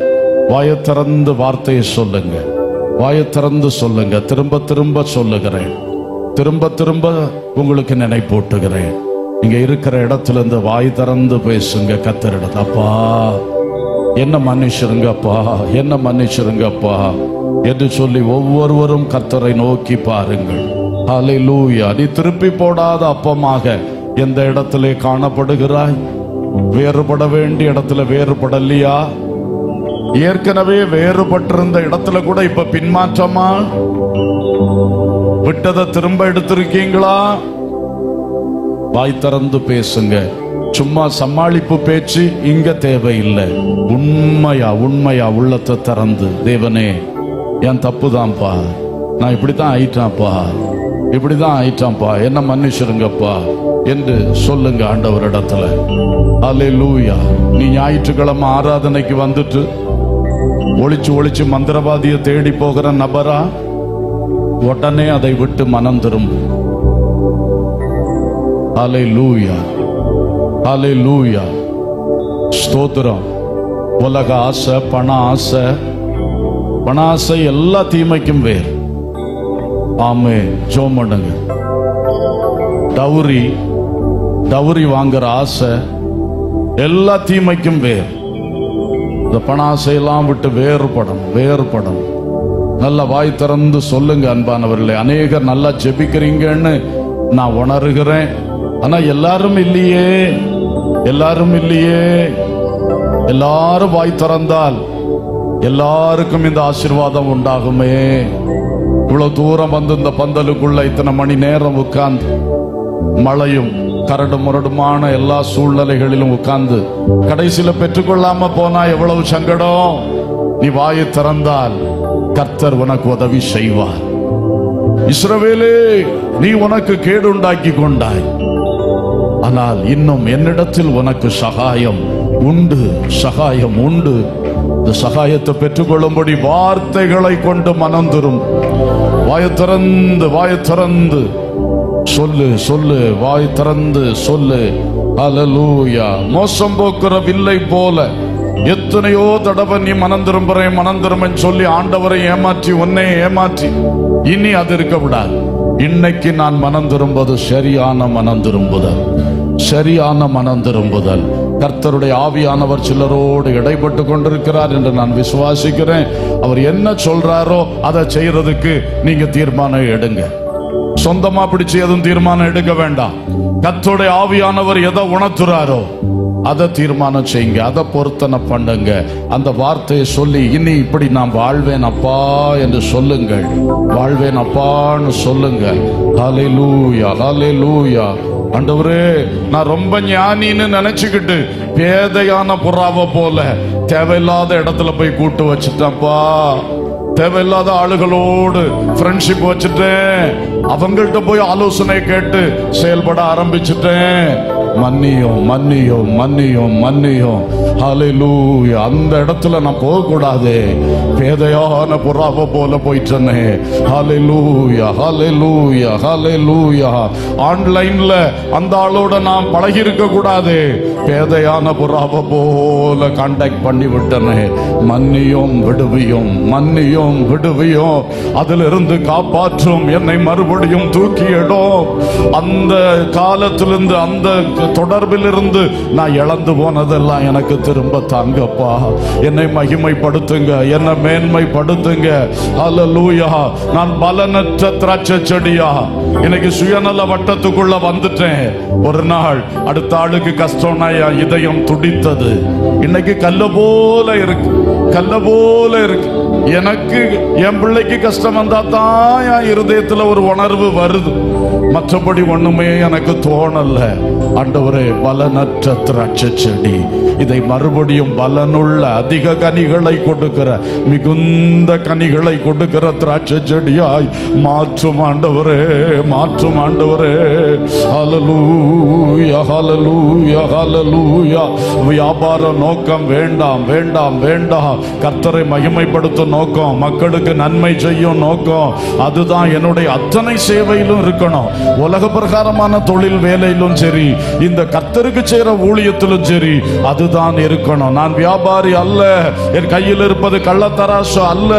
வாயை திறந்து வார்த்தையை சொல்லுங்க, வாயை திறந்து சொல்லுங்க. திரும்ப திரும்ப சொல்லுகிறேன், திரும்ப திரும்ப உங்களுக்கு நினைப்பூட்டுகிறேன். நீங்க இருக்கிற இடத்துல இருந்து வாய் திறந்து பேசுங்க. கர்த்தரிடத்துல, அப்பா என்ன மன்னிச்சிருங்கப்பா, என்ன மன்னிச்சிருங்கப்பா என்று சொல்லி ஒவ்வொருவரும் கர்த்தரை நோக்கி பாருங்கள். ஹல்லேலூயா. நீ திருப்பி போடாத அப்பமாக எந்த இடத்திலே காணப்படுகிறாய்? வேறுபட வேண்டிய இடத்துல வேறுபடலையா? ஏற்கனவே வேறுபட்டிருந்த இடத்துல கூட இப்ப பின்மாற்றமா? விட்டதை திரும்ப எடுத்திருக்கீங்களா? வாய் திறந்து பேசுங்க. சும்மா சமாளிப்பு பேச்சு இங்க தேவையில்லை. உண்மையா உள்ளத்தை திறந்து, தேவனே என் தப்புதான்ப்பா, நான் இப்படித்தான் ஆயிட்டான்ப்பா, என்ன மன்னிச்சிருங்கப்பா என்று சொல்லுங்க ஆண்டவரிடத்துல. அல்லேலூயா. நீ ஞாயிற்றுக்கிழமை ஆராதனைக்கு வந்துட்டு ஒளிச்சு மந்திரவாதியை தேடி போகிற நபரா? உடனே அதை விட்டு மனம் திரும்பும். ஹல்லேலூயா, ஹல்லேலூயா. ஸ்தோத்திரம். உலக ஆசை, பண ஆசை எல்லா தீமைக்கும் வேர். ஆமே. ஜெபம் பண்ணுங்க. டவுரி வாங்குற ஆசை எல்லா தீமைக்கும் வேர். இந்த பண ஆசையெல்லாம் விட்டு வேறுபடணும். நல்ல வாய் திறந்து சொல்லுங்க அன்பானவர்களே. அநேகர் நல்லா ஜெபிக்கிறீங்கன்னு நான் உணர்கிறேன். ஆனா எல்லாரும் இல்லையே. எல்லாரும் வாய் திறந்தால் எல்லாருக்கும் இந்த ஆசீர்வாதம் உண்டாகுமே. இவ்வளவு தூரம் வந்து இந்த பந்தலுக்குள்ள இத்தனை மணி நேரம் உட்கார்ந்து, மழையும் கரடு முரடுமான எல்லா சூழ்நிலைகளிலும் உட்கார்ந்து கடைசியில பெற்றுக்கொள்ளாம போனா எவ்வளவு சங்கடம். நீ வாயை திறந்தால் கர்த்தர் உனக்கு உதவி செய்வார். இஸ்ரவேலே, நீ உனக்கு கேடு உண்டாக்கி கொண்டாய், ஆனால் இன்னும் என்னிடத்தில் உனக்கு சகாயம் உண்டு. இந்த சகாயத்தை பெற்றுக்கொள்ளும்படி வார்த்தைகளை கொண்டு மனம் திரும்பும். வாயை திறந்து சொல்லு, வாய் திறந்து சொல்லு. அல்லேலூயா. மோசம் போக்குற வில்லை போல எத்தனையோ தடவை நீ மனம் திரும்புறேன் சொல்லி ஆண்டவரை ஏமாற்றி, உன்னை ஏமாற்றி, இனி அது இருக்க விடாது. இன்னைக்கு நான் மனம் திரும்புவது சரியான மனம் திரும்புதல், சரியான மனம் திரும்புதல். கர்த்தருடைய ஆவியானவர் சிலரோடு இடைப்பட்டு கொண்டிருக்கிறார் என்று நான் விசுவாசிக்கிறேன். அவர் என்ன சொல்றாரோ அதை செய்யறதுக்கு நீங்க தீர்மானம் எடுங்க. சொந்தமா பிடிச்சு எதுவும் தீர்மானம் எடுக்க வேண்டாம். கர்த்தருடைய ஆவியானவர் எதை உணர்த்துறாரோ அதை தீர்மானம் செய்யுங்க, அதை பொருத்தனை பண்ணுங்க. அந்த வார்த்தையை சொல்லி இனி இப்படி நான் வாழ்வேன் அப்பா என்று சொல்லுங்கள். வாழ்வேன் அப்பான்னு சொல்லுங்கள். ஹல்லேலூயா, ஹல்லேலூயா. ஆண்டவரே, நான் ரொம்ப ஞானின்னு நினைச்சுக்கிட்டு பேதையான புறாவை போல தேவையில்லாத இடத்துல போய் கூட்டு வச்சுட்டேன்ப்பா. தேவையில்லாத ஆளுகளோடு ஃப்ரெண்ட்ஷிப் வச்சுட்டேன். அவங்கள்ட்ட போய் ஆலோசனை கேட்டு செயல்பட ஆரம்பிச்சுட்டேன். மன்னியும் மன்னியும் மன்னியும் மன்னியும். ஹல்லேலூயா. அந்த இடத்துல நான் போக கூடாது. பேதையான புறாவை போல போயிட்டேனே. ஹல்லேலூயா, ஹல்லேலூயா, ஹல்லேலூயா. ஆன்லைன்ல அந்த ஆளோட நான் பழகி இருக்க கூடாது. பேதையான புறாவை போல கான்டாக்ட் பண்ணி விட்டனே. மன்னியும் விடுவியும், மன்னியும் விடுவியும். அதிலிருந்து காப்பாற்றும், என்னை மறுபடியும் தூக்கியிடும். அந்த காலத்திலிருந்து, அந்த தொடர்பில் இருந்து நான் இழந்து போனதெல்லாம் எனக்கு திரும்ப தாங்கப்பா. என்னை மகிமைப்படுத்துங்க, என்னை மேன்மைப்படுத்துங்க. ஹல்லேலூயா. நான் பலனற்ற திராட்சை செடியா இன்னைக்கு சுயநல வட்டத்துக்குள்ள வந்துட்டேன். ஒரு நாள் அடுத்த ஆளுக்கு கஷ்டம்னா இதயம் துடித்தது. இன்னைக்கு கல்ல போல இருக்கு, கல்ல போல இருக்கு. எனக்கு என் பிள்ளைக்கு கஷ்டம் வந்தா தான் என் இருதயத்துல ஒரு உணர்வு வருது. மற்றபடி ஒண்ணுமே எனக்கு தோணல. ஆண்டவரே, பலனற்ற திராட்சை செடி இதை மறுபடியும் பலனுள்ள அதிக கனிகளை கொடுக்கிற, மிகுந்த கனிகளை கொடுக்கிற திராட்சை செடியாய் மாற்றும் ஆண்டவரே, மாற்றும் ஆண்டவரே. ஹல்லேலூயா, ஹல்லேலூயா, ஹல்லேலூயா. வியாபார நோக்கம் வேண்டாம், வேண்டாம், வேண்டாம். கர்த்தரை மகிமைப்படுத்தும் நோக்கம், மக்களுக்கு நன்மை செய்யும் நோக்கம், அதுதான் என்னுடைய அத்தனை சேவையிலும் இருக்கணும். உலக பிரகாரமான தொழில் வேலையிலும் சரி, இந்த கர்த்தருக்கு செய்யற ஊழியத்திலும் சரி, அதுதான் இருக்கணும். நான் வியாபாரி அல்ல, என் கையில் இருப்பது கள்ளத்தராசு அல்ல.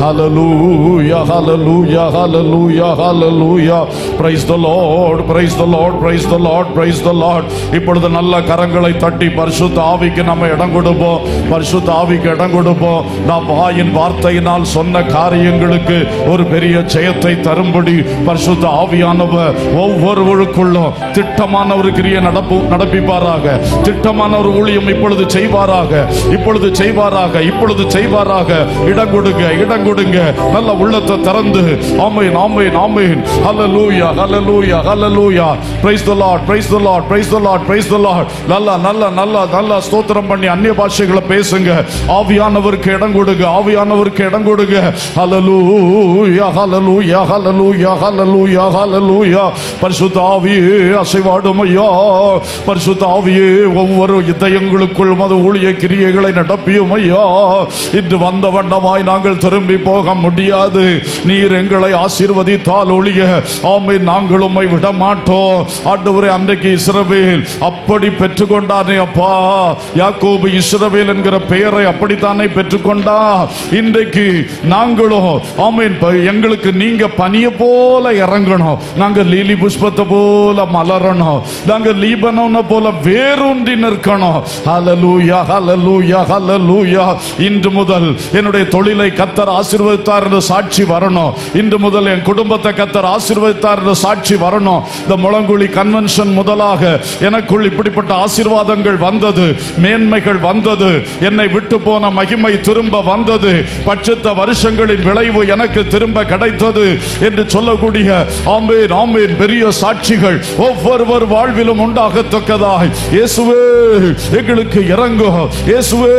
Hallelujah, hallelujah, hallelujah, hallelujah. Praise the Lord, praise the Lord, praise the Lord, praise the Lord. இப்பொழுது நல்ல கரங்களை தட்டி பரிசுத்த ஆவிக்கு நம்ம இடம் கொடுப்போம், பரிசுத்த ஆவிக்கு இடம் கொடுப்போம். நாம் வாயின் வார்த்தையினால் சொன்ன காரியங்களுக்கு ஒரு பெரிய ஜெயத்தை தரும்படி பரிசுத்த ஆவியானவர் ஒவ்வொருவருக்குள்ளும் திட்டமான ஒரு கிரியை நடப்பிப்பாராக. திட்டமான ஒரு ஊழியம் இப்பொழுது செய்வாராக, இப்பொழுது செய்வாராக, இப்பொழுது செய்வாராக. இடம் கொடுங்க, இடம் கொடுங்க. நல்ல உள்ளத்தை திறந்து amen, amen, amen. Hallelujah, hallelujah, hallelujah. Praise the Lord, praise the Lord, praise the Lord, praise the Lord. நல்ல நல்ல நல்ல நல்ல ஸ்தோத்திரம் பண்ணி அந்நிய பாஷைகளை பேசுங்க. ஆவியானவருக்கு இடம் கொடுங்க, ஆவியானவருக்கு இடம் கொடுங்க. ஹல்லேலூயா, ஹல்லேலூயா, ஹல்லேலூயா, ஹல்லேலூயா, ஹல்லேலூயா. பரிசுத்த ஆவியே அசைவாடும் ஐயா. பரிசுத்த ஆவியே ஒவ்வொரு இதயங்களுக்குள் மது ஊழிய கிரியைகளை நடப்பியும் ஐயா. இன்று வந்த வண்ணமாய் நாங்கள் திரும்பி போக முடியாது. நீர் எங்களை ஆசீர்வதித்தால் ஒழிய ஆமென் நாங்கள் உம்மை விட மாட்டோம். ஆண்டவரே, அன்றைக்கு இஸ்ரவேல் அப்படி பெற்றுக்கொண்டானே அப்பா. யாக்கோபு இஸ்ரவேல் என்கிற பெயரை அப்படித்தானே பெற்றுக்கொண்டா. இன்றைக்கு நாங்களும் ஆமென், எங்களுக்கு நீங்க பனிய போல இறங்கணும். நாங்க லீலி புஷ்பத்தை போல மலரணும். நாங்க லீபனோன போல வேரூன்றி நிற்கணும். ஹல்லேலூயா, ஹல்லேலூயா, ஹல்லேலூயா. இன்று முதல் என்னுடைய தொழிலை கர்த்தர் ஆசீர்வதித்தார் என்று சாட்சி வரணும். இன்று முதல் என் குடும்பத்தை கர்த்தர் ஆசீர்வதித்தார் என்று சாட்சி வரணும். இந்த முழங்குழி கன்வென்ஷன் முதலாக எனக்குள் இப்படிப்பட்ட ஆசீர்வாதங்கள் வந்தது, மேன்மைகள் வந்தது, என்னை விட்டு போன மகிமை திரும்ப வந்தது, பட்சத்த வருஷங்களின் விளைவு எனக்கு திரும்ப கிடைத்தது என்று சொல்லக்கூடிய ஆமென், ஆமென் பெரிய சாட்சிகள் ஒவ்வொருவர் வாழ்விலும் உண்டாகத்தக்கதாய் இயேசுவே எங்களுக்கு இறங்கும். இயேசுவே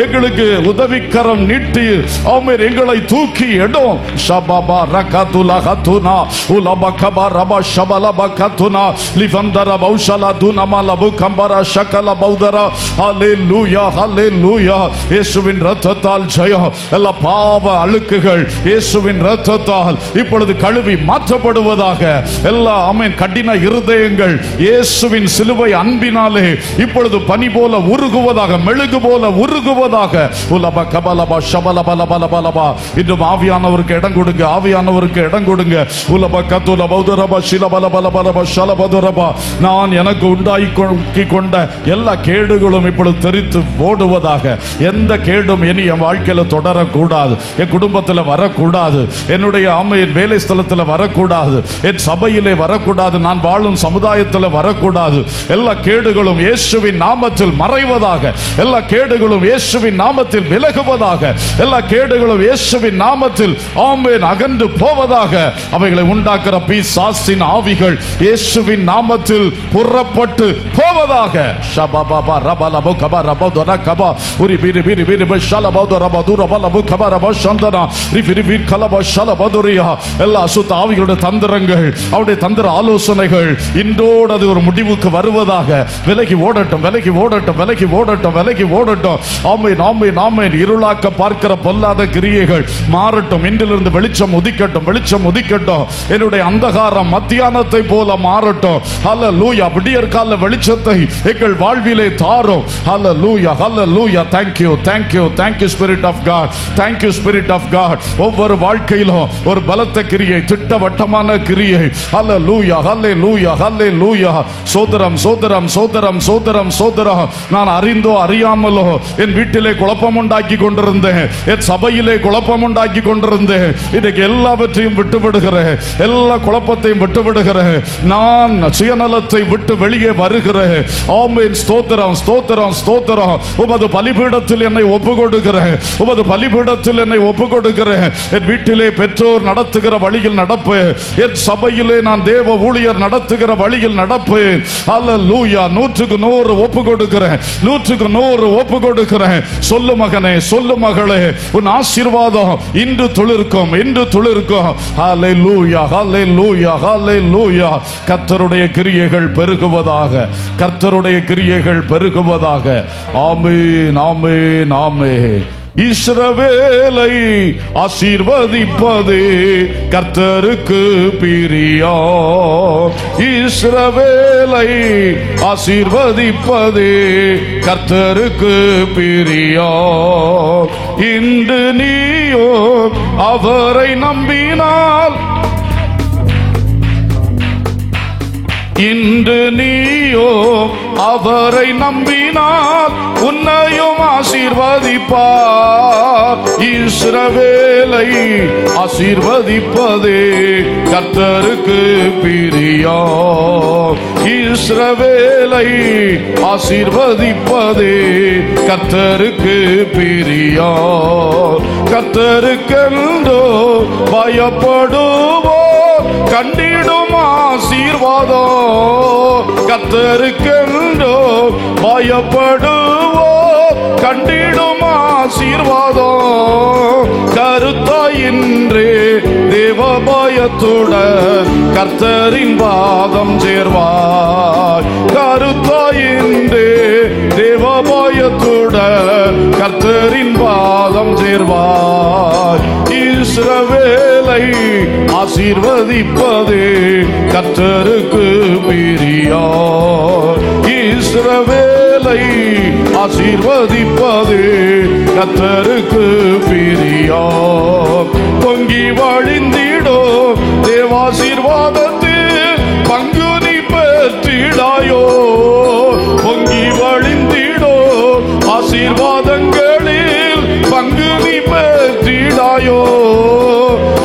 எங்களுக்கு உதவிக்கரம் நீட்டி ஆமென் எங்களை தூக்கி எடும். ஷபபா ரகதுலா ஹதுனா உலபகபா ரபா ஷபலபா கதுனா லிவந்தர பௌஷலா துனமலபு கம்பரா ஷகல பௌதரா. ஹல்லேலூயா, ஹல்லேலூயா. இயேசுவின் இரத்தத்தால் ஜெயம். எல்லா பாவ அழுக்குகள் இயேசுவின் இரத்தத்தால் இப்பொழுது கழுவி மாற்றப்படுவதாக. எல்லா ஆமென் கடின இருதயங்கள் இயேசுவின் சிலுவை அன்பினாலே இப்பொழுது பனி போல உருகுவதாக, மெழுகு போல உருகுவதாக. உலப கபலபா ஷபலபலபலபலபா. இன்னும் ஆவியானவருக்கு இடம் கொடுங்க, ஆவியானவருக்கு இடம் கொடுங்க. உலப கதுல பௌதரபா ஷிலபலபலபலபா ஷலபதுரபா. நான் எனக்கு உண்டாக்கி கொண்ட எல்லா கேடுகளும் இப்பொழுது தெரித்து ஓடுவதாக. எந்த கேடும் இனி என் வாழ்க்கையில தொடரக்கூடாது, என் குடும்பத்தில் வரக்கூடாது, என்னுடைய ஆமையின் வேலை ஸ்தலத்தில் வரக்கூடாது, என் சபையிலே வரக்கூடாது, நான் வாழும் சமுதாயத்தில் வரக்கூடாது. எல்லா கேடுகளும் இயேசுவின் நாமத்தில் மறைவதாக, எல்லா கேடுகளும் இயேசுவின் நாமத்தில் விலகுவதாக, எல்லா கேடுகளும் இயேசுவின் நாமத்தில் ஆமென் அகன்று போவதாக. அவைகளை உண்டாக்குற பிசாசின் ஆவிகள் இயேசுவின் நாமத்தில் புறப்பட்டு போவதாக. ஷபபபா ரபலபு கபா ரபதுர கபா உரி பிரி பிரி பிரி ஷலபது ரபது ரபலபு கபா ரப சந்தனா ரிபிரி பிரி கலப ஷலபதுரியா. எல்லா அசுத்த ஆவிகளுடைய தந்திரங்கள், அவருடைய தந்திர ஆலோசனைகள் இன்றோடு அது ஒரு முடிவுக்கு வருவதாக. விலகி ஓடட்டும், விலகி ஓடட்டும், விலகி ஓடட்டும், விலகி ஓடட்டும். ஆமென் ஆமென் ஆமென். இருளாக்க பார்க்கிற பொல்லாத கிரியைகள் மாறட்டும். இன்றிலிருந்து வெளிச்சம் உதிக்கட்டும், வெளிச்சம் உதிக்கட்டும். என்னுடைய அந்தகாரம் மத்தியானத்தை போல மாறட்டும். ஹல்லேலூயா. விடியற் கால வெளிச்சத்தை எங்கள் வாழ்விலே தாரும். ஹல்லேலூயா ஹல்லேலூயா. thank you thank you thank you spirit of god, thank you spirit of god. ஒவ்வொரு வாழ்க்கையிலும் ஒரு பலத்த கிரியை, திட்டவட்டமான கிரியை. ஹல்லேலூயா ஹல்லேலூயா ஹல்லேலூயா. சோதரம் சோதரம் சோதரம் சோதரம் சோதரம். நான் அறிந்தோ அறியாமலோ என் வீட்டிலே குழப்பம் உண்டாக்கி கொண்டிருந்தேன், என் சபையிலே குழப்பம் உண்டாக்கி கொண்டிருந்தேன். இன்னைக்கு எல்லாவற்றையும் விட்டு விடுகிறேன், எல்லா குழப்பத்தையும் விட்டு விடுகிறேன். நான் சுயநலத்தை விட்டு வெளியே வருகிறேன். ஆமென். ஸ்தோத்திரம் ஸ்தோத்திரம் ஸ்தோத்திரம். உமது பலிபீடத்தில் என்னை ஒப்பு கொடுக்கிறேன், உமது பலிபீடத்தில் என்னை ஒப்பு கொடுக்கிறேன். என் வீட்டிலே பெற்றோர் நடத்துகிற வழியில் நடப்பேன், என் சபையிலே நான் தேவ ஊழியர் நடத்துகிற வழியில் நடப்பேன். ஹல்லேலூயா. 100% ஒப்பு கொடுக்கிறேன், 100% ஒப்பு கொடுக்கிறேன். சொல்லு மகனே, சொல்லு மகளே, உன் ஆசீர்வாதம் இன்று துளிர்க்கும், இன்று துளிர்க்கும். ஹல்லேலூயா ஹல்லேலூயா ஹல்லேலூயா. கர்த்தருடைய கிரியைகள் பெருகுவதாக, கர்த்தருடைய கிரியைகள் பெருகுவதாக. ஆமென் ஆமென் ஆமென். இஸ்ரவேலை ஆசீர்வதிப்பதே கர்த்தருக்கு பிரியம். இஸ்ரவேலை ஆசீர்வதிப்பதே கர்த்தருக்கு பிரியம். இன்று நீயோ அவரை நம்பினால், இன்று நீயோ அவரை நம்பினால் உன்னையும் ஆசீர்வதிப்பார். இஸ்ரவேலை ஆசீர்வதிப்பதே கர்த்தருக்கு பிரியம். இஸ்ரவேலை ஆசீர்வதிப்பதே கர்த்தருக்கு பிரியம். கர்த்தருக்கென்றோ பயப்படுவோர் கண்டிடும் ஆசீர்வாதம். கர்த்தருக்கென்றோ பயப்படுவோர் கண்டிடும் ஆசீர்வாதம். கருத்தாயின்றே தேவ பயத்துடன் கர்த்தரின் பாதம் சேர்வாய். கருத்தாயின்றே தேவ பயத்துடன் கர்த்தரின் பாதம் சேர்வாய். இஸ்ரவேலை ஆசீர்வதிப்பதே கர்த்தருக்கு பிரியம். இஸ்ரவேலை ஆசீர்வதிப்பதே கர்த்தருக்கு பிரியம். பொங்கி வழிந்திடோ தேவாசீர்வாதத்தில் பங்கு நீ பெற்றிடாயோ. பொங்கி வழிந்திடோ ஆசீர்வாதங்களில் பங்கு நீ பெற்றிடாயோ.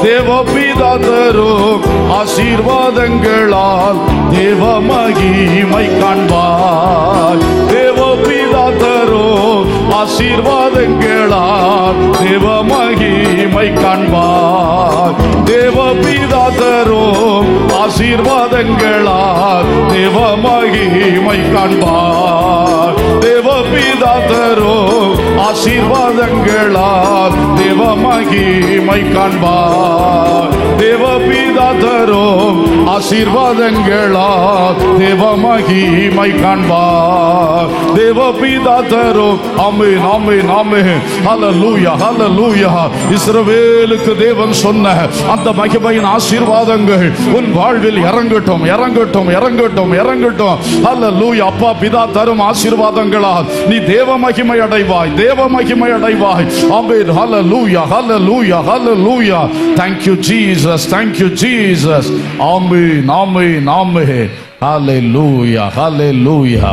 தேவபிதா தரும் ஆசீர்வாதங்களால் தேவ மகிமை காண்பாய். தேவபிதா தரும் ஆசீர்வாதங்களால் தேவ மகிமை காண்பாய். தேவபிதா தரும் ஆசீர்வாதங்களால் தேவ மகிமை காண்பாய். தேவபிதா தரும் ஆசீர்வாதங்களால் தேவ மகிமை காண்பாய். தேவபிதா தரும் ஆசீர்வாதங்களால் தேவ மகிமை காண்பாய். தேவபிதா தரும். ஆமென், ஆமென், ஆமென். ஹல்லேலூயா, ஹல்லேலூயா. இஸ்ரவேலுக்கு தேவன் சொன்ன அந்த மகிமையின் ஆசீர்வாதங்கள் உன் வாழ்வில் இறங்கட்டும், இறங்கட்டும், இறங்கட்டும், இறங்கட்டும். ஹல்லேலூயா. அப்பா பிதா தரும் ஆசீர்வாதங்களால் நீ தேவ மகிமை அடைவாய், தேவ மகிமை அடைவாய். ஆமென். Hallelujah, hallelujah, hallelujah. Thank you Jesus, thank you Jesus. Amen, amen, amen. Hallelujah, ஹல்லேலூயா.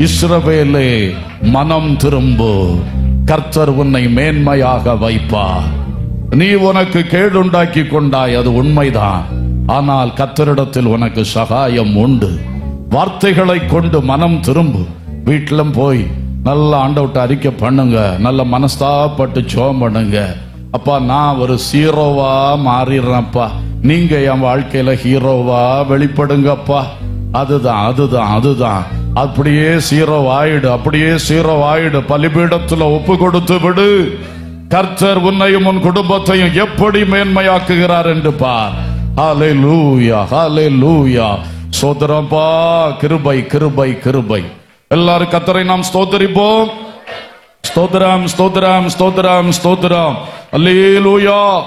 இஸ்ரவேலே மனம் திரும்பு, கர்த்தர் உன்னை மேன்மையாக வைப்பார். நீ உனக்கு கேடுண்டாக்கி கொண்டாய், அது உண்மைதான். ஆனால் கர்த்தரிடத்தில் உனக்கு சகாயம் உண்டு. வார்த்தைகளை கொண்டு மனம் திரும்பு. வீட்டிலும் போய் நல்ல ஆண்டவர்ட்ட அறிக்கை பண்ணுங்க, நல்ல மனஸ்தாப்பட்டு ஜெபம் பண்ணுங்க. அப்பா, நான் ஒரு ஹீரோவா மாறிடுறேன்ப்பா, நீங்க என் வாழ்க்கையில ஹீரோவா வெளிப்படுங்கப்பா. அதுதான், அதுதான், அதுதான். அப்படியே ஹீரோ ஆயிடு, அப்படியே ஹீரோ ஆயிடு. பலிபீடத்துல ஒப்பு கொடுத்து விடு. கர்த்தர் உன்னையும் உன் குடும்பத்தையும் எப்படி மேன்மையாக்குகிறார் என்று பார். ஹல்லேலூயா, ஹல்லேலூயா. ஸ்தோத்திரம்பா. கிருபை, கிருபை, கிருபை. எல்லாரும் கர்த்தரை நாம் ஸ்தோத்திரிப்போம். ஸ்தோத்திரம், ஸ்தோத்திரம், ஸ்தோத்திரம், ஸ்தோத்திரம். அல்லேலூயா.